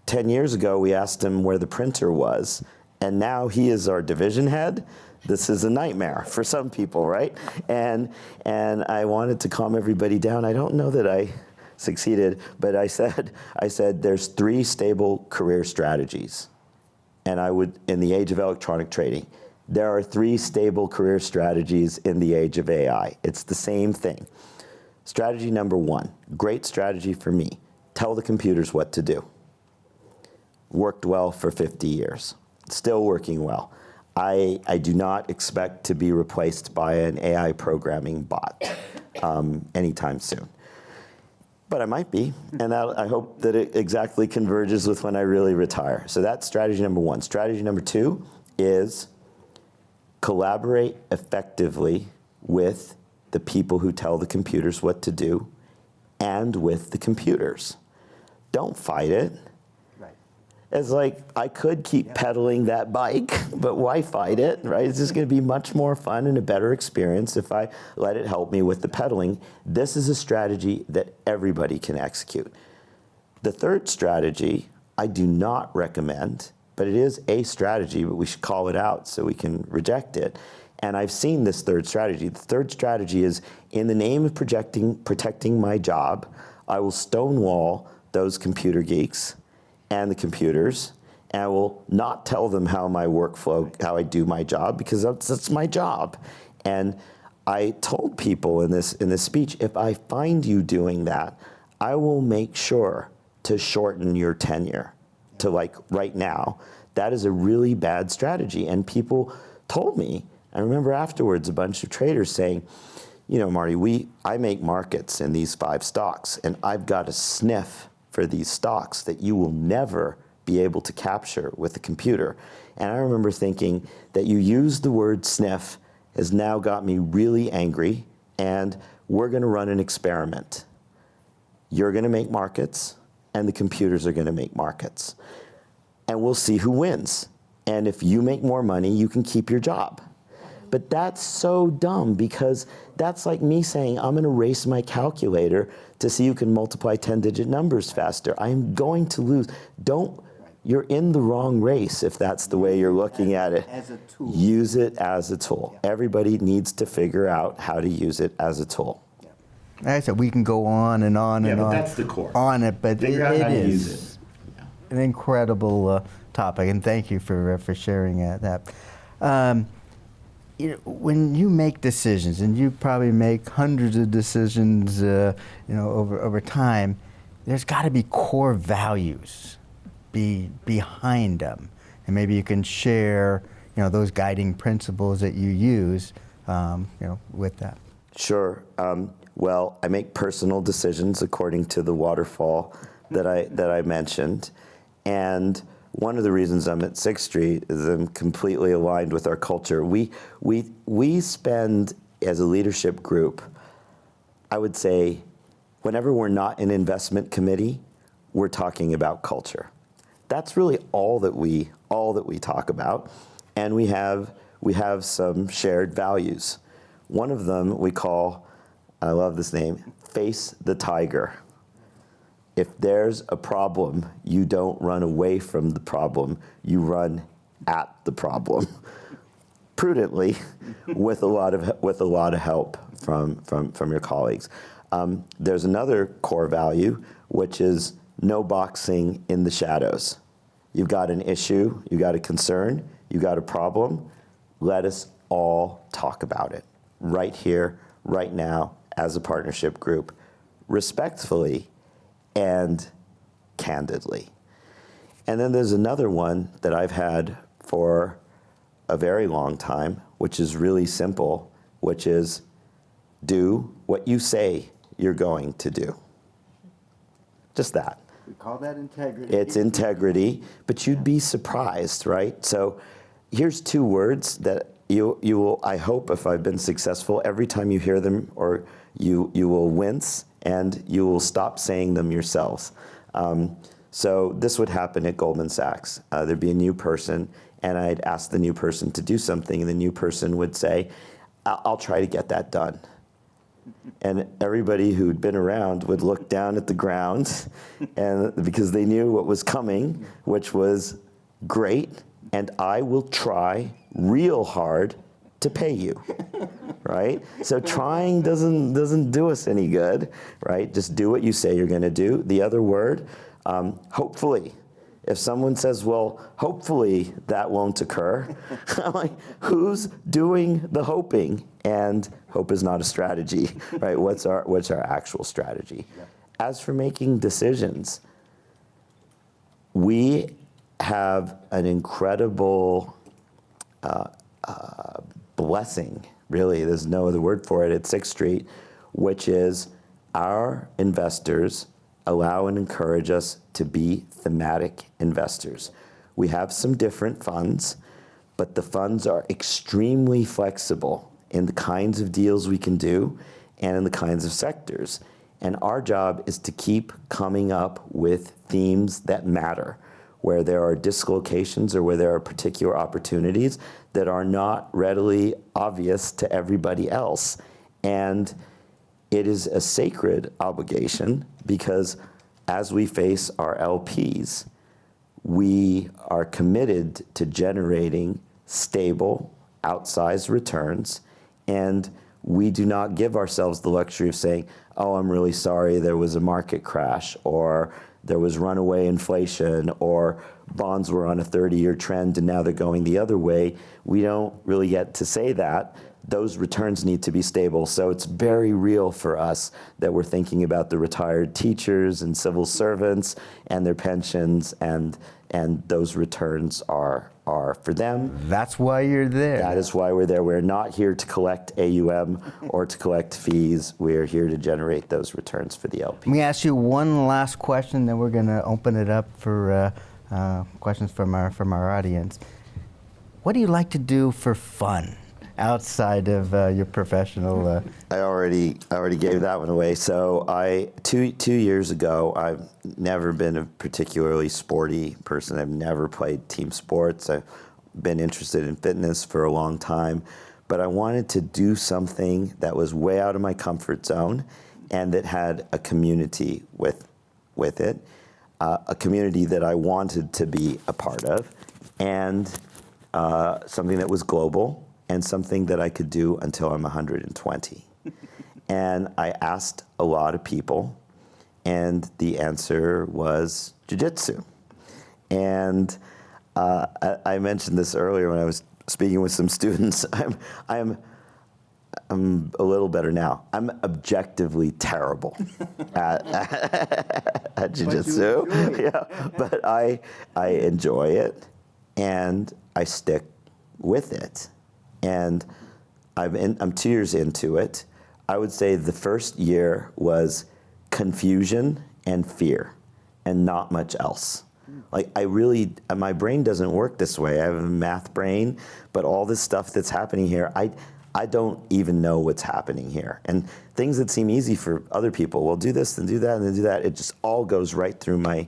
10 years ago, we asked him where the printer was, and now he is our division head. This is a nightmare for some people, right? And I wanted to calm everybody down. I don't know that I succeeded, but I said there's 3 stable career strategies. And I would, in the age of electronic trading, there are 3 stable career strategies in the age of AI. It's the same thing. Strategy number 1, great strategy for me, tell the computers what to do. Worked well for 50 years, still working well. I do not expect to be replaced by an AI programming bot anytime soon. But I might be, and I hope that it exactly converges with when I really retire. So that's strategy number 1. Strategy number 2 is collaborate effectively with the people who tell the computers what to do and with the computers. Don't fight it. It's like, I could keep pedaling that bike, but why fight it, right? It's just going to be much more fun and a better experience if I let it help me with the pedaling. This is a strategy that everybody can execute. The third strategy, I do not recommend, but it is a strategy, but we should call it out so we can reject it. And I've seen this third strategy. The third strategy is, in the name of protecting my job, I will stonewall those computer geeks and the computers, and I will not tell them how my workflow, how I do my job, because that's my job. And I told people in this speech, if I find you doing that, I will make sure to shorten your tenure to like right now. That is a really bad strategy. And people told me, I remember afterwards a bunch of traders saying, Marty, I make markets in these 5 stocks, and I've got a sniff for these stocks that you will never be able to capture with a computer. And I remember thinking that you used the word sniff has now got me really angry, and we're going to run an experiment. You're going to make markets, and the computers are going to make markets. And we'll see who wins. And if you make more money, you can keep your job. But that's so dumb, because that's like me saying, I'm going to race my calculator to see who can multiply 10-digit numbers faster. I'm going to lose. You're in the wrong race if that's the way you're looking at it. As a tool. Use it as a tool. Yeah. Everybody needs to figure out how to use it as a tool. Yeah. Like I said, we can go on and on and on. Yeah, but that's the core. On it, but figure out how to use it. An incredible topic, and thank you for sharing that. When you make decisions, and you probably make hundreds of decisions, over time, there's got to be core values behind them. and maybe you can share, those guiding principles that you use, with that. Sure. Well, I make personal decisions according to the waterfall that I mentioned, and one of the reasons I'm at 6th Street is I'm completely aligned with our culture. We spend, as a leadership group, I would say, whenever we're not in investment committee, we're talking about culture. That's really all that we talk about, and we have some shared values. One of them we call, I love this name, Face the Tiger. If there's a problem, you don't run away from the problem, you run at the problem. Prudently, with a lot of help from your colleagues. There's another core value, which is no boxing in the shadows. You've got an issue, you've got a concern, you've got a problem. Let us all talk about it right here, right now, as a partnership group, respectfully and candidly. And then there's another one that I've had for a very long time, which is really simple, which is do what you say you're going to do. Just that. We call that integrity. It's integrity, but you'd be surprised, right? So here's 2 words that you will, I hope, if I've been successful, every time you hear them, or you will wince and you will stop saying them yourselves. So this would happen at Goldman Sachs. There'd be a new person, and I'd ask the new person to do something, and the new person would say, I'll try to get that done. And everybody who'd been around would look down at the ground, and because they knew what was coming, which was great, and I will try real hard to pay you, right? So trying doesn't do us any good, right? Just do what you say you're going to do. The other word, hopefully. If someone says, well, hopefully that won't occur, I'm like, who's doing the hoping? And hope is not a strategy, right? What's our actual strategy? Yeah. As for making decisions, we have an incredible blessing, really, there's no other word for it, at 6th Street, which is our investors allow and encourage us to be thematic investors. We have some different funds, but the funds are extremely flexible in the kinds of deals we can do and in the kinds of sectors. And our job is to keep coming up with themes that matter, where there are dislocations or where there are particular opportunities that are not readily obvious to everybody else. And it is a sacred obligation because as we face our LPs, we are committed to generating stable, outsized returns, and we do not give ourselves the luxury of saying, oh, I'm really sorry, there was a market crash, or there was runaway inflation, or bonds were on a 30-year trend and now they're going the other way. We don't really get to say that. Those returns need to be stable. So it's very real for us that we're thinking about the retired teachers and civil servants and their pensions, and those returns are for them. That's why you're there. That is why we're there. We're not here to collect AUM or to collect fees. We're here to generate those returns for the LP. Let me ask you one last question, then we're going to open it up for questions from our audience. What do you like to do for fun outside of your professional? I already gave that one away. So two years ago, I've never been a particularly sporty person. I've never played team sports. I've been interested in fitness for a long time, but I wanted to do something that was way out of my comfort zone and that had a community with it, a community that I wanted to be a part of, and something that was global, and something that I could do until I'm 120. And I asked a lot of people, and the answer was jiu-jitsu. And I mentioned this earlier when I was speaking with some students. I'm a little better now. I'm objectively terrible at jiu-jitsu. Yeah, but I enjoy it. and I stick with it. And I'm 2 years into it. I would say the first year was confusion and fear and not much else. Like my brain doesn't work this way. I have a math brain, but all this stuff that's happening here, I don't even know what's happening here. And things that seem easy for other people, well, do this and do that and then do that. It just all goes right through my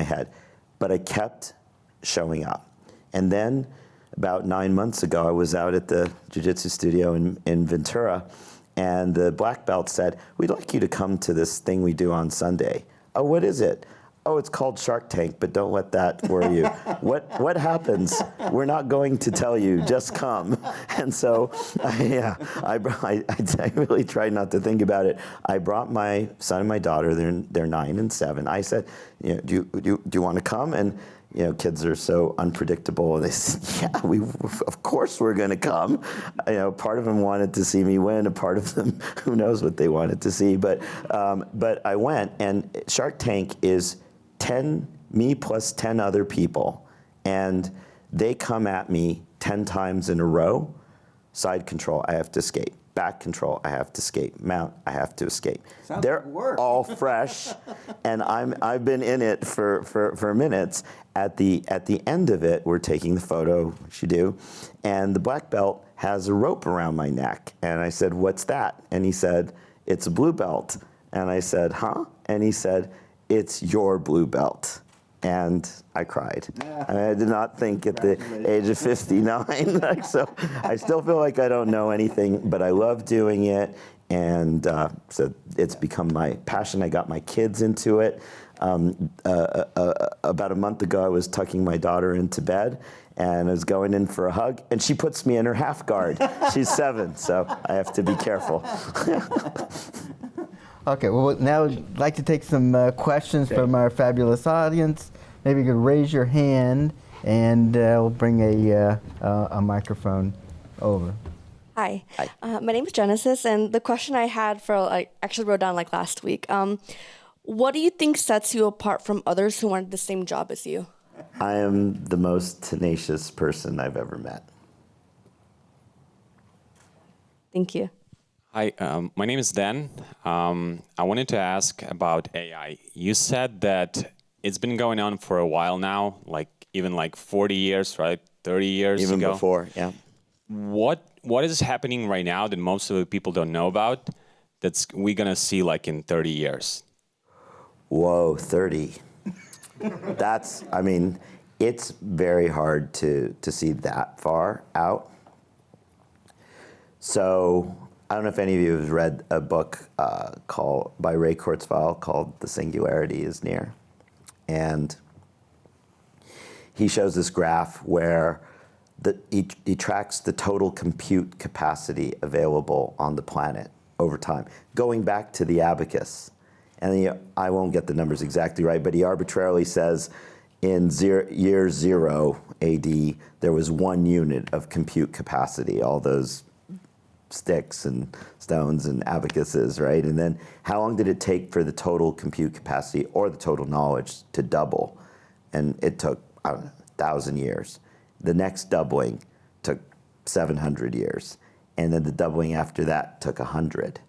head. But I kept showing up. And then about 9 months ago, I was out at the jiu-jitsu studio in Ventura, and the black belt said, "We'd like you to come to this thing we do on Sunday." "Oh, what is it?" "Oh, it's called Shark Tank, but don't let that worry you." What happens? We're not going to tell you, just come. And so, I really tried not to think about it. I brought my son and my daughter, they're 9 and 7. I said, do you want to come? And kids are so unpredictable. And they said, "Yeah, of course we're going to come." Part of them wanted to see me win, a part of them, who knows what they wanted to see. But I went, and Shark Tank is me plus 10 other people, and they come at me 10 times in a row. Side control, I have to escape. Back control, I have to escape. Mount, I have to escape. Sounds They're like work. all fresh, and I've been in it for minutes. At the end of it, we're taking the photo, which you do, and the black belt has a rope around my neck. And I said, "What's that?" And he said, "It's a blue belt." And I said, "Huh?" And he said, "It's your blue belt." And I cried. I did not think at the age of 59. So I still feel like I don't know anything, but I love doing it. And so it's become my passion. I got my kids into it. About a month ago, I was tucking my daughter into bed, and I was going in for a hug, and she puts me in her half guard. She's 7, so I have to be careful. Okay, well, now I'd like to take some questions from our fabulous audience. Maybe you could raise your hand, and we'll bring a microphone over. Hi. My name is Genesis, and the question I had I actually wrote down last week. What do you think sets you apart from others who want the same job as you? I am the most tenacious person I've ever met. Thank you. Hi, my name is Dan. I wanted to ask about AI. You said that it's been going on for a while now, even 40 years, right? 30 years Even ago. before, yeah. What is happening right now that most of the people don't know about that's we're going to see in 30 years? Whoa, 30. It's very hard to see that far out. So I don't know if any of you have read a book by Ray Kurzweil called The Singularity is Near. And he shows this graph where he tracks the total compute capacity available on the planet over time, going back to the abacus. And I won't get the numbers exactly right, but he arbitrarily says in year 0 AD, there was 1 unit of compute capacity, all those sticks and stones and abacuses, right? And then how long did it take for the total compute capacity or the total knowledge to double? And it took, 1,000 years. The next doubling took 700 years. And then the doubling after that took 100.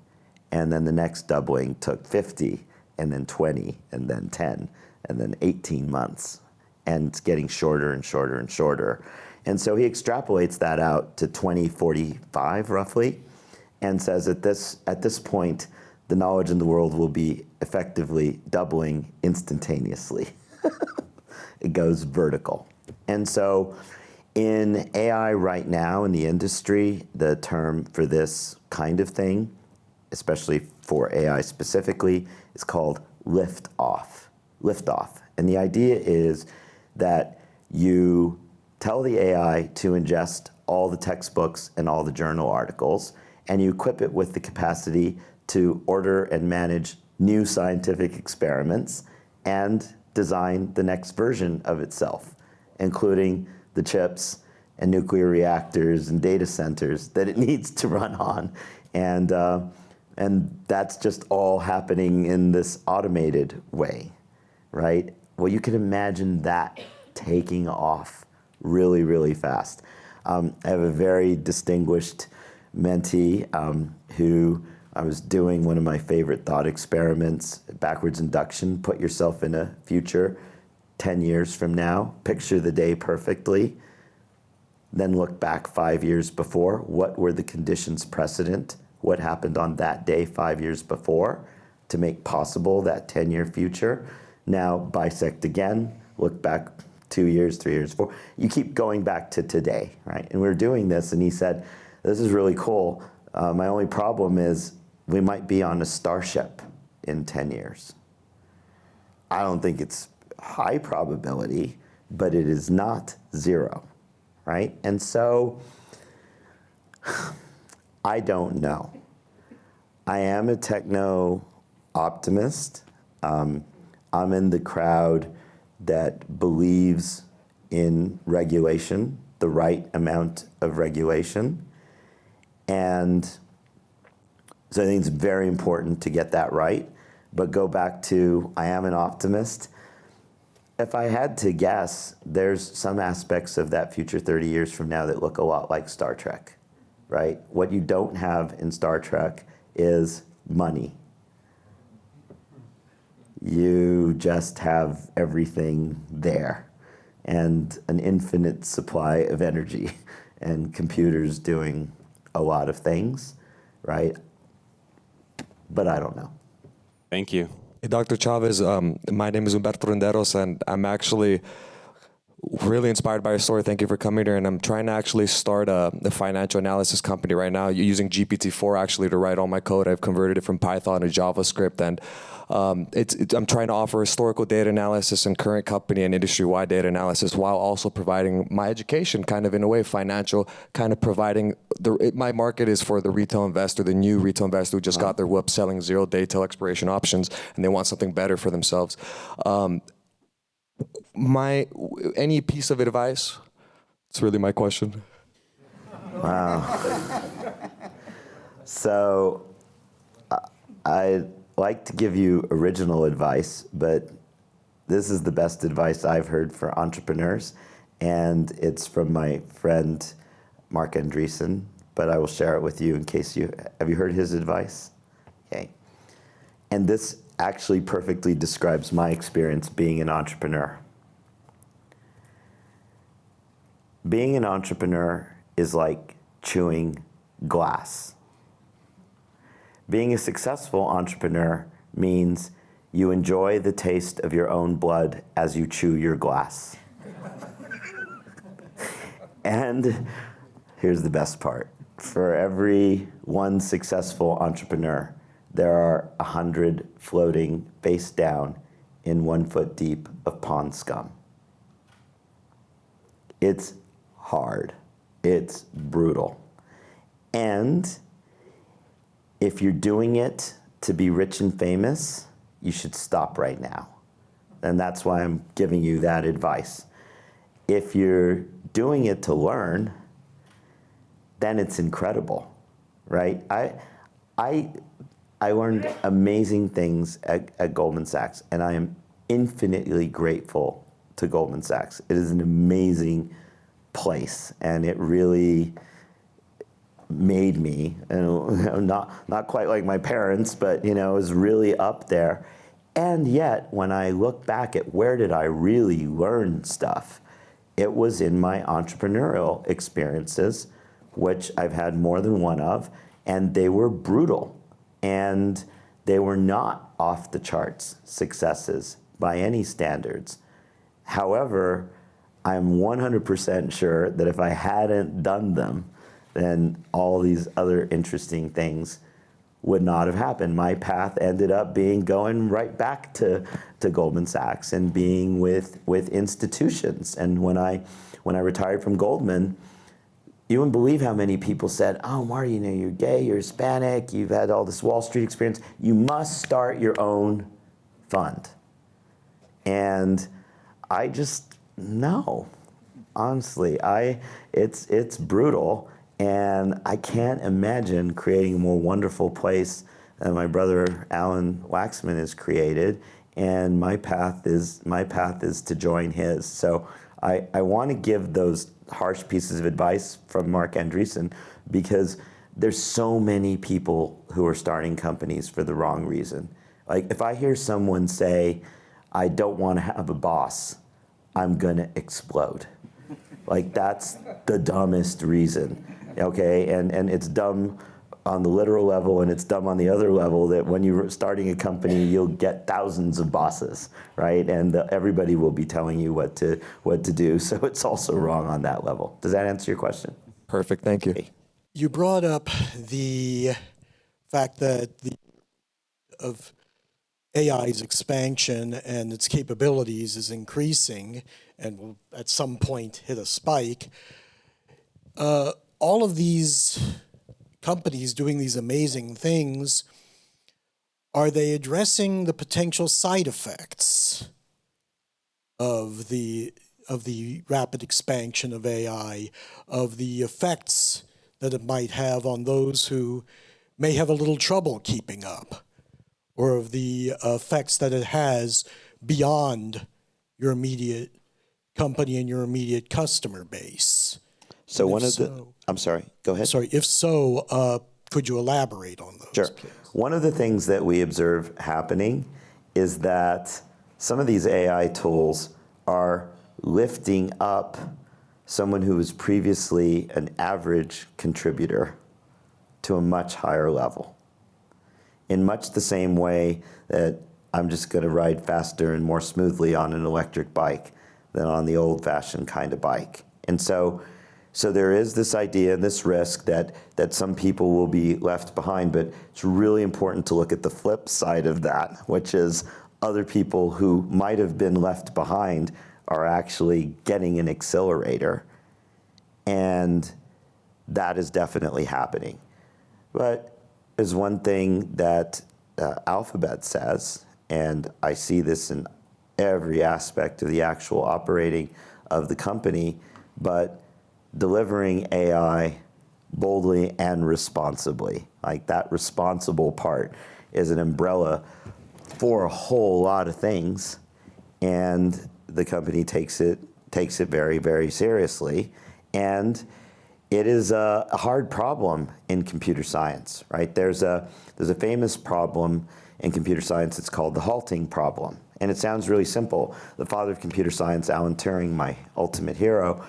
And then the next doubling took 50, and then 20, and then 10, and then 18 months. And it's getting shorter and shorter and shorter. And so he extrapolates that out to 2045, roughly, and says at this point, the knowledge in the world will be effectively doubling instantaneously. It goes vertical. And so in AI right now in the industry, the term for this kind of thing, especially for AI specifically, is called lift-off. Lift-off. And the idea is that you tell the AI to ingest all the textbooks and all the journal articles, and you equip it with the capacity to order and manage new scientific experiments and design the next version of itself, including the chips and nuclear reactors and data centers that it needs to run on. And that's just all happening in this automated way, right? Well, you can imagine that taking off really, really fast. I have a very distinguished mentee who I was doing one of my favorite thought experiments, backwards induction. Put yourself in a future 10 years from now, picture the day perfectly, then look back 5 years before. What were the conditions precedent? What happened on that day 5 years before to make possible that 10-year future? Now bisect again, look back 2 years, 3 years, 4. You keep going back to today, right? And we're doing this, and he said, this is really cool. My only problem is we might be on a starship in 10 years. I don't think it's high probability, but it is not zero, right? And so I don't know. I am a techno optimist. I'm in the crowd that believes in regulation, the right amount of regulation. And so I think it's very important to get that right. But go back to, I am an optimist. If I had to guess, there's some aspects of that future 30 years from now that look a lot like Star Trek, right? What you don't have in Star Trek is money. You just have everything there and an infinite supply of energy and computers doing a lot of things, right? But I don't know. Thank you. Hey, Dr. Chavez, my name is Humberto Renderos, and I'm actually really inspired by your story. Thank you for coming here. And I'm trying to actually start a financial analysis company right now, using GPT-4 actually to write all my code. I've converted it from Python to JavaScript, and I'm trying to offer historical data analysis and current company and industry-wide data analysis while also providing my education, kind of in a way, financial, kind of providing, my market is for the retail investor, the new retail investor who just got their whoop selling 0-day till expiration options, and they want something better for themselves. Any piece of advice? It's really my question. Wow. So I'd like to give you original advice, but this is the best advice I've heard for entrepreneurs, and it's from my friend Mark Andreessen, but I will share it with you in case have you heard his advice? Okay. And this actually perfectly describes my experience being an entrepreneur. Being an entrepreneur is like chewing glass. Being a successful entrepreneur means you enjoy the taste of your own blood as you chew your glass. And here's the best part. For every one successful entrepreneur, there are 100 floating face down in 1 foot deep of pond scum. It's hard. It's brutal. And if you're doing it to be rich and famous, you should stop right now. And that's why I'm giving you that advice. If you're doing it to learn, then it's incredible, right? I learned amazing things at Goldman Sachs, and I am infinitely grateful to Goldman Sachs. It is an amazing place, and it really made me, not quite like my parents, but it was really up there. And yet, when I look back at where did I really learn stuff, it was in my entrepreneurial experiences, which I've had more than one of, and they were brutal. And they were not off the charts successes by any standards. However, I'm 100% sure that if I hadn't done them, then all these other interesting things would not have happened. My path ended up going right back to Goldman Sachs and being with institutions. And when I retired from Goldman, you wouldn't believe how many people said, oh, Marty, you're gay, you're Hispanic, you've had all this Wall Street experience. You must start your own fund. And I just, no. Honestly, it's brutal. And I can't imagine creating a more wonderful place than my brother Alan Waxman has created. And my path is to join his. So I want to give those harsh pieces of advice from Mark Andreessen because there's so many people who are starting companies for the wrong reason. Like if I hear someone say, I don't want to have a boss, I'm gonna explode. Like that's the dumbest reason, okay? And it's dumb on the literal level and it's dumb on the other level that when you're starting a company, you'll get thousands of bosses, right? And everybody will be telling you what to do. So it's also wrong on that level. Does that answer your question? Perfect, thank you. You brought up the fact that of AI's expansion and its capabilities is increasing and will at some point hit a spike. All of these companies doing these amazing things, are they addressing the potential side effects of the rapid expansion of AI, of the effects that it might have on those who may have a little trouble keeping up, or of the effects that it has beyond your immediate company and your immediate customer base? So I'm sorry, go ahead. Sorry, if so, could you elaborate on those, Sure. please? One of the things that we observe happening is that some of these AI tools are lifting up someone who was previously an average contributor to a much higher level. In much the same way that I'm just going to ride faster and more smoothly on an electric bike than on the old-fashioned kind of bike. And so there is this idea and this risk that some people will be left behind, but it's really important to look at the flip side of that, which is other people who might have been left behind are actually getting an accelerator, and that is definitely happening. But there's one thing that Alphabet says, and I see this in every aspect of the actual operating of the company, but delivering AI boldly and responsibly, like that responsible part is an umbrella for a whole lot of things, and the company takes it very, very seriously. And it is a hard problem in computer science, right? There's a famous problem in computer science. It's called the halting problem. And it sounds really simple. The father of computer science, Alan Turing, my ultimate hero,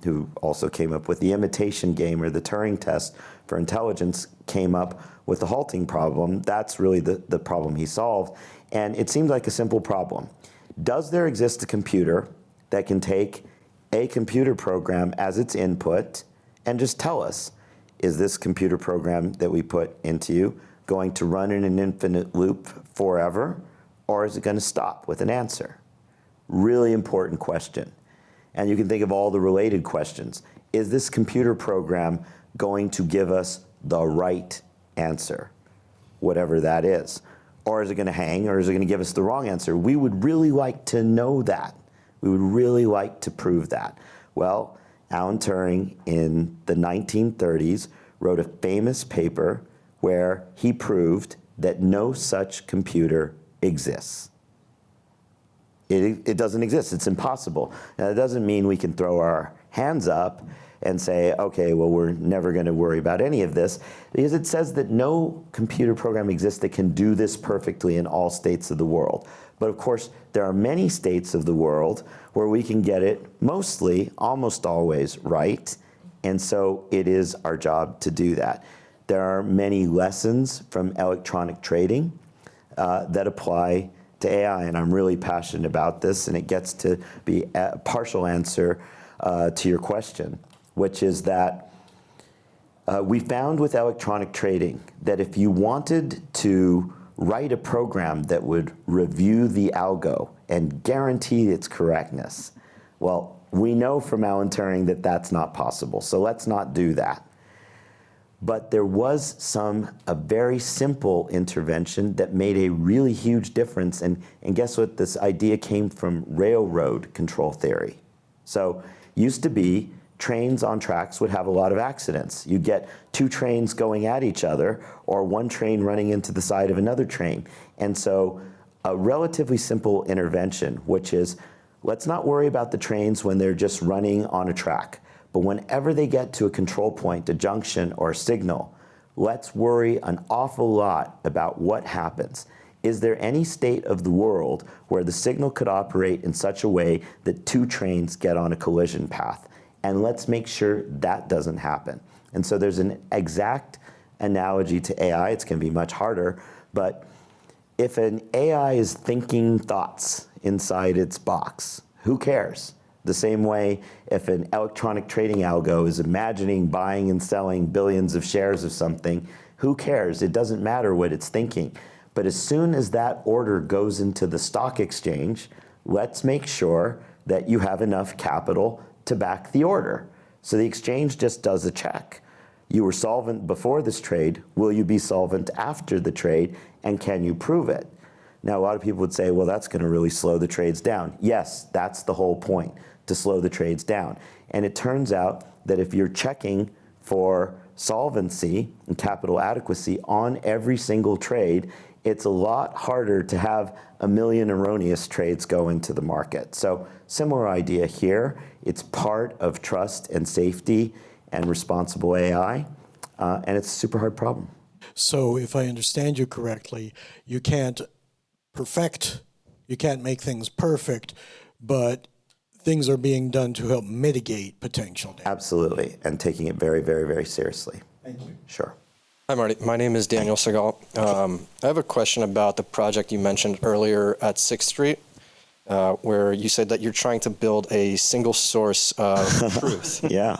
who also came up with the imitation game or the Turing test for intelligence, came up with the halting problem. That's really the problem he solved. And it seemed like a simple problem. Does there exist a computer that can take a computer program as its input and just tell us, is this computer program that we put into you going to run in an infinite loop forever, or is it going to stop with an answer? Really important question. And you can think of all the related questions. Is this computer program going to give us the right answer, whatever that is? Or is it going to hang, or is it going to give us the wrong answer? We would really like to know that. We would really like to prove that. Well, Alan Turing in the 1930s wrote a famous paper where he proved that no such computer exists. It doesn't exist. It's impossible. Now, that doesn't mean we can throw our hands up and say, okay, well, we're never going to worry about any of this, because it says that no computer program exists that can do this perfectly in all states of the world. But of course, there are many states of the world where we can get it mostly, almost always, right. And so it is our job to do that. There are many lessons from electronic trading that apply to AI, and I'm really passionate about this, and it gets to be a partial answer to your question, which is that we found with electronic trading that if you wanted to write a program that would review the algo and guarantee its correctness, well, we know from Alan Turing that that's not possible, so let's not do that. But there was a very simple intervention that made a really huge difference, and guess what? This idea came from railroad control theory. So used to be trains on tracks would have a lot of accidents. You get two trains going at each other, or one train running into the side of another train. And so a relatively simple intervention, which is Let's not worry about the trains when they're just running on a track. But whenever they get to a control point, a junction, or a signal, let's worry an awful lot about what happens. Is there any state of the world where the signal could operate in such a way that two trains get on a collision path? And let's make sure that doesn't happen. And so there's an exact analogy to AI. It's going to be much harder. But if an AI is thinking thoughts inside its box, who cares? The same way if an electronic trading algo is imagining buying and selling billions of shares of something, who cares? It doesn't matter what it's thinking. But as soon as that order goes into the stock exchange, let's make sure that you have enough capital to back the order. So the exchange just does a check. You were solvent before this trade. Will you be solvent after the trade? And can you prove it? Now, a lot of people would say, well, that's going to really slow the trades down. Yes, that's the whole point, to slow the trades down. And it turns out that if you're checking for solvency and capital adequacy on every single trade, it's a lot harder to have a million erroneous trades go into the market. So similar idea here. It's part of trust and safety and responsible AI, and it's a super hard problem. So if I understand you correctly, you can't make things perfect, but things are being done to help mitigate potential damage. Absolutely, and taking it very, very, very seriously. Thank you. Sure. Hi, Marty. My name is Daniel Segal. I have a question about the project you mentioned earlier at 6th Street, where you said that you're trying to build a single source of truth. Yeah,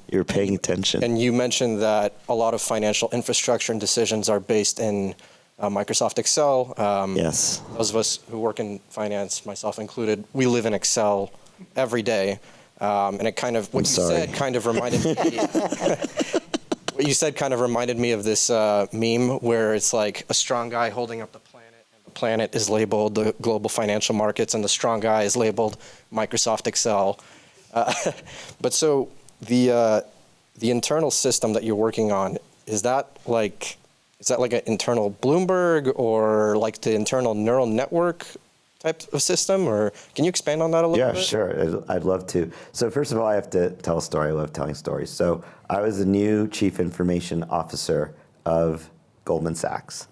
you're paying attention. And you mentioned that a lot of financial infrastructure and decisions are based in Microsoft Excel. Yes. Those of us who work in finance, myself included, we live in Excel every day. And it kind of, what you said kind of reminded me. What you said kind of reminded me of this meme where it's like a strong guy holding up the planet, and the planet is labeled the global financial markets, and the strong guy is labeled Microsoft Excel. But so the internal system that you're working on, is that like an internal Bloomberg or like the internal neural network type of system, or can you expand on that a little bit? Yeah, sure. I'd love to. So first of all, I have to tell a story. I love telling stories. So I was the new chief information officer of Goldman Sachs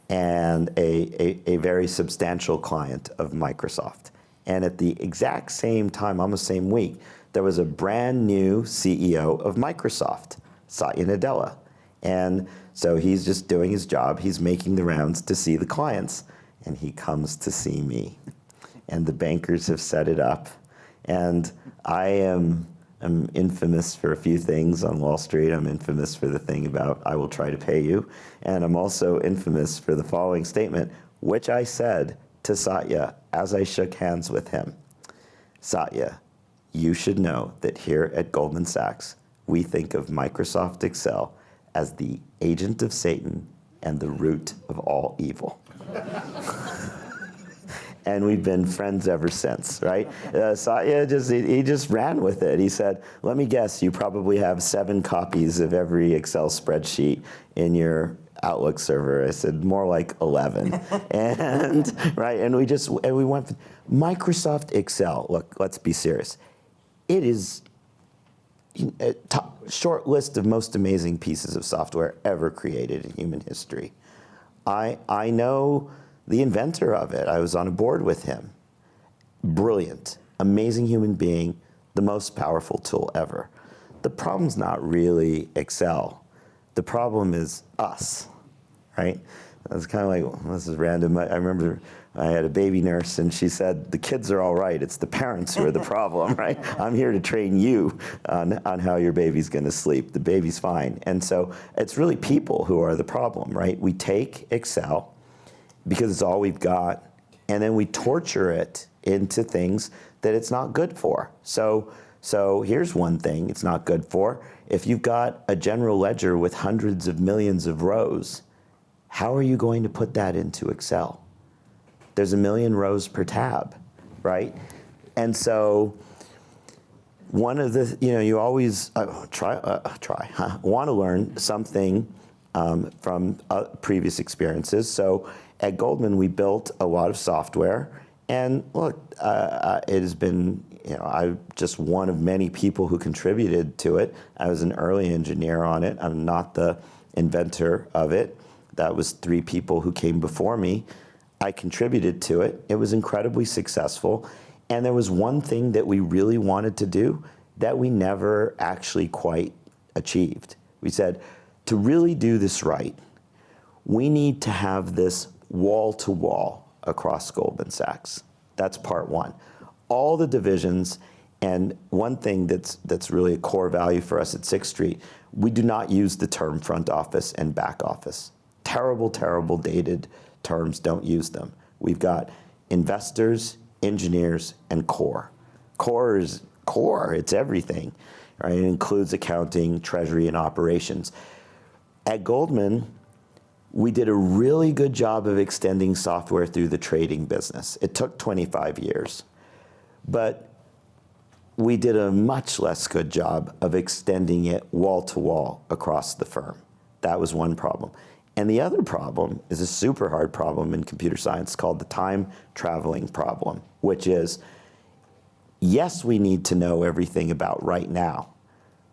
and a very substantial client of Microsoft. And at the exact same time, almost same week, there was a brand new CEO of Microsoft, Satya Nadella. And so he's just doing his job. He's making the rounds to see the clients. And he comes to see me. And the bankers have set it up. And I am infamous for a few things on Wall Street. I'm infamous for the thing about I will try to pay you. And I'm also infamous for the following statement, which I said to Satya as I shook hands with him. Satya, you should know that here at Goldman Sachs, we think of Microsoft Excel as the agent of Satan and the root of all evil. And we've been friends ever since, right? Satya just ran with it. He said, let me guess, you probably have 7 copies of every Excel spreadsheet in your Outlook server. I said, more like 11. And right, and we went, Microsoft Excel, look, let's be serious. It is a short list of most amazing pieces of software ever created in human history. I know the inventor of it. I was on a board with him. Brilliant, amazing human being, the most powerful tool ever. The problem's not really Excel. The problem is us, right? It's kind of like, well, this is random. I remember I had a baby nurse and she said, the kids are all right. It's the parents who are the problem, right? I'm here to train you on how your baby's gonna sleep. The baby's fine. And so it's really people who are the problem, right? We take Excel because it's all we've got, and then we torture it into things that it's not good for. So here's one thing it's not good for. If you've got a general ledger with hundreds of millions of rows, how are you going to put that into Excel? There's 1 million rows per tab, right? And so one of the, you always want to learn something from previous experiences. So at Goldman, we built a lot of software, And look, it has been, I'm just one of many people who contributed to it. I was an early engineer on it. I'm not the inventor of it. That was 3 people who came before me. I contributed to it. It was incredibly successful. And there was one thing that we really wanted to do that we never actually quite achieved. We said, to really do this right, we need to have this wall-to-wall across Goldman Sachs. That's part one. All the divisions, and one thing that's really a core value for us at 6th Street, we do not use the term front office and back office. Terrible, terrible dated terms, don't use them. We've got investors, engineers, and core. Core is core, it's everything, right? It includes accounting, treasury, and operations. At Goldman, we did a really good job of extending software through the trading business. It took 25 years, but we did a much less good job of extending it wall to wall across the firm. That was one problem. And the other problem is a super hard problem in computer science called the time traveling problem, which is, yes, we need to know everything about right now,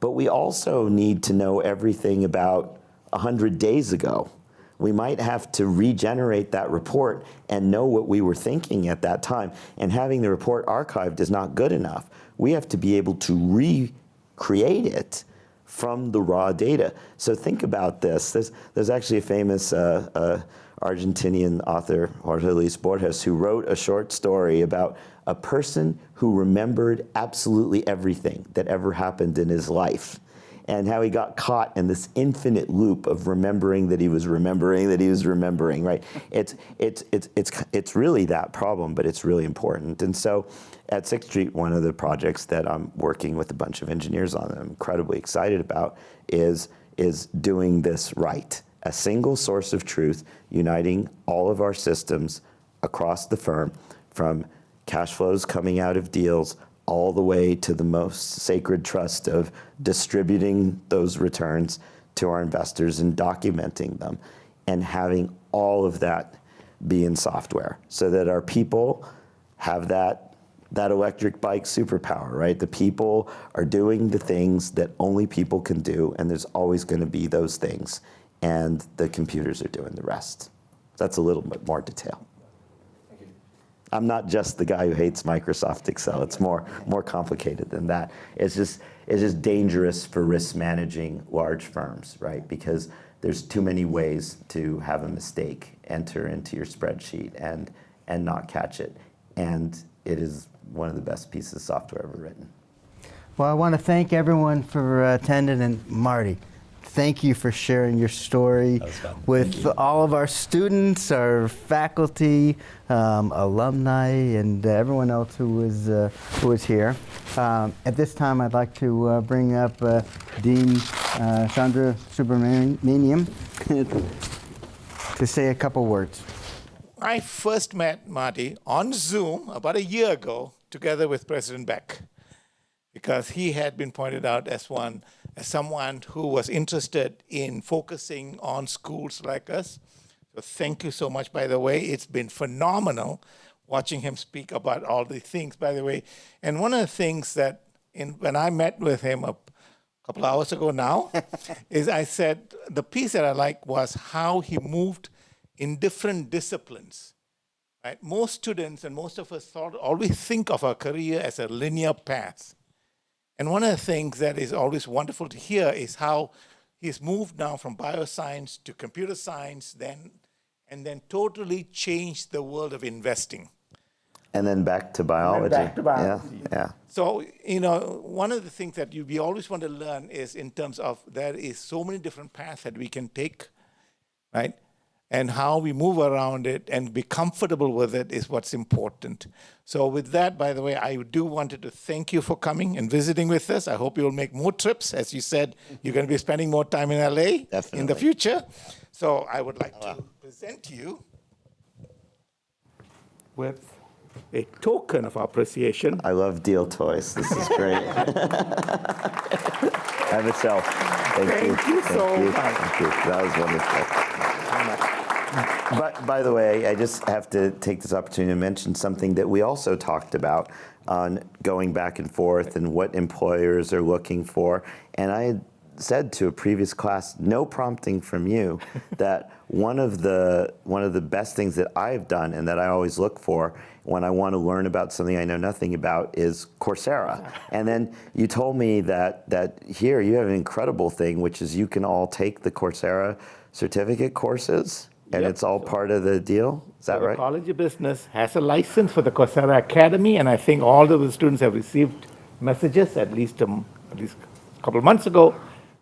but we also need to know everything about 100 days ago. We might have to regenerate that report and know what we were thinking at that time. And having the report archived is not good enough. We have to be able to recreate it from the raw data. So think about this. There's actually a famous Argentinian author, Jorge Luis Borges, who wrote a short story about a person who remembered absolutely everything that ever happened in his life, and how he got caught in this infinite loop of remembering that he was remembering that he was remembering, right? It's really that problem, but it's really important. And so at 6th Street, one of the projects that I'm working with a bunch of engineers on that I'm incredibly excited about is doing this right. A single source of truth, uniting all of our systems across the firm, from cash flows coming out of deals all the way to the most sacred trust of distributing those returns to our investors and documenting them, and having all of that be in software so that our people have that electric bike superpower, right? The people are doing the things that only people can do, and there's always going to be those things, and the computers are doing the rest. That's a little bit more detail. I'm not just the guy who hates Microsoft Excel. It's more complicated than that. It's just dangerous for risk managing large firms, right? Because there's too many ways to have a mistake enter into your spreadsheet and not catch it. And it is one of the best pieces of software ever written. Well, I want to thank everyone for attending, and Marty, thank you for sharing your story with all of our students, our faculty, alumni, and everyone else who was here. At this time, I'd like to bring up Dean Chandra Subramaniam to say a couple words. I first met Marty on Zoom about a year ago, together with President Beck, because he had been pointed out as someone who was interested in focusing on schools like us. So thank you so much, by the way. It's been phenomenal watching him speak about all the things, by the way. And one of the things that when I met with him a couple hours ago now, is I said the piece that I liked was how he moved in different disciplines. Right? Most students and most of us always think of our career as a linear path. And one of the things that is always wonderful to hear is how he's moved now from bioscience to computer science, and then totally changed the world of investing. And then back to biology. Yeah. So, one of the things that we always want to learn is in terms of there is so many different paths that we can take, right? And how we move around it and be comfortable with it is what's important. So with that, by the way, I do wanted to thank you for coming and visiting with us. I hope you'll make more trips. As you said, you're going to be spending more time in LA in the future. So I would like to present you with a token of appreciation. I love deal toys. This is great. Have a shelf. Thank you. Thank you so much. Thank you. That was wonderful. But by the way, I just have to take this opportunity to mention something that we also talked about on going back and forth and what employers are looking for. And I had said to a previous class, no prompting from you, that one of the best things that I've done and that I always look for when I want to learn about something I know nothing about is Coursera. And then you told me that here you have an incredible thing, which is you can all take the Coursera certificate courses, and Yep. it's all part of the deal. Is that The right? College of Business has a license for the Coursera Academy, and I think all of the students have received messages, at least a couple of months ago,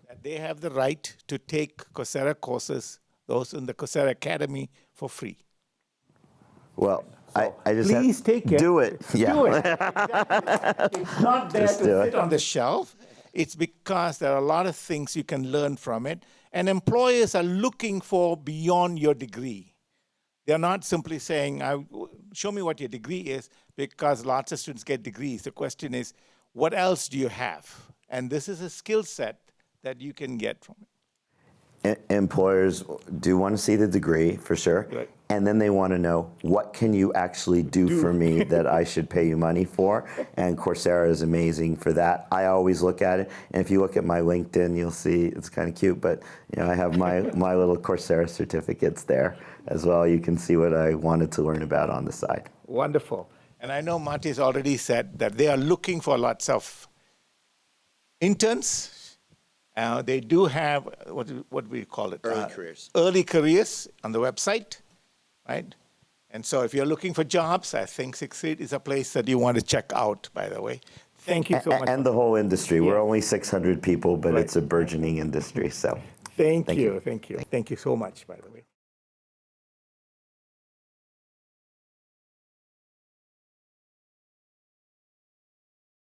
that they have the right to take Coursera courses, those in the Coursera Academy, for free. Well, I just Please take it. do it. Yeah. Do it. Exactly. It's not there Just to do it. sit on the shelf. It's because there are a lot of things you can learn from it. And employers are looking for beyond your degree. They're not simply saying, show me what your degree is, because lots of students get degrees. The question is, what else do you have? And this is a skill set that you can get from it. Employers do want to see the degree, for sure. Right. And then they want to know, what can you actually do for me that I should pay you money for? And Coursera is amazing for that. I always look at it. And if you look at my LinkedIn, you'll see it's kind of cute, but I have my little Coursera certificates there as well. You can see what I wanted to learn about on the side. Wonderful. And I know Marty's already said that they are looking for lots of interns. They do have, what we call it? Early careers. Early careers on the website, right? And so if you're looking for jobs, I think Sixth Street is a place that you want to check out, by the way. Thank you so much. And the whole industry. We're only 600 people, but Right. it's a burgeoning industry. So Thank you. Thank you so much, by the way.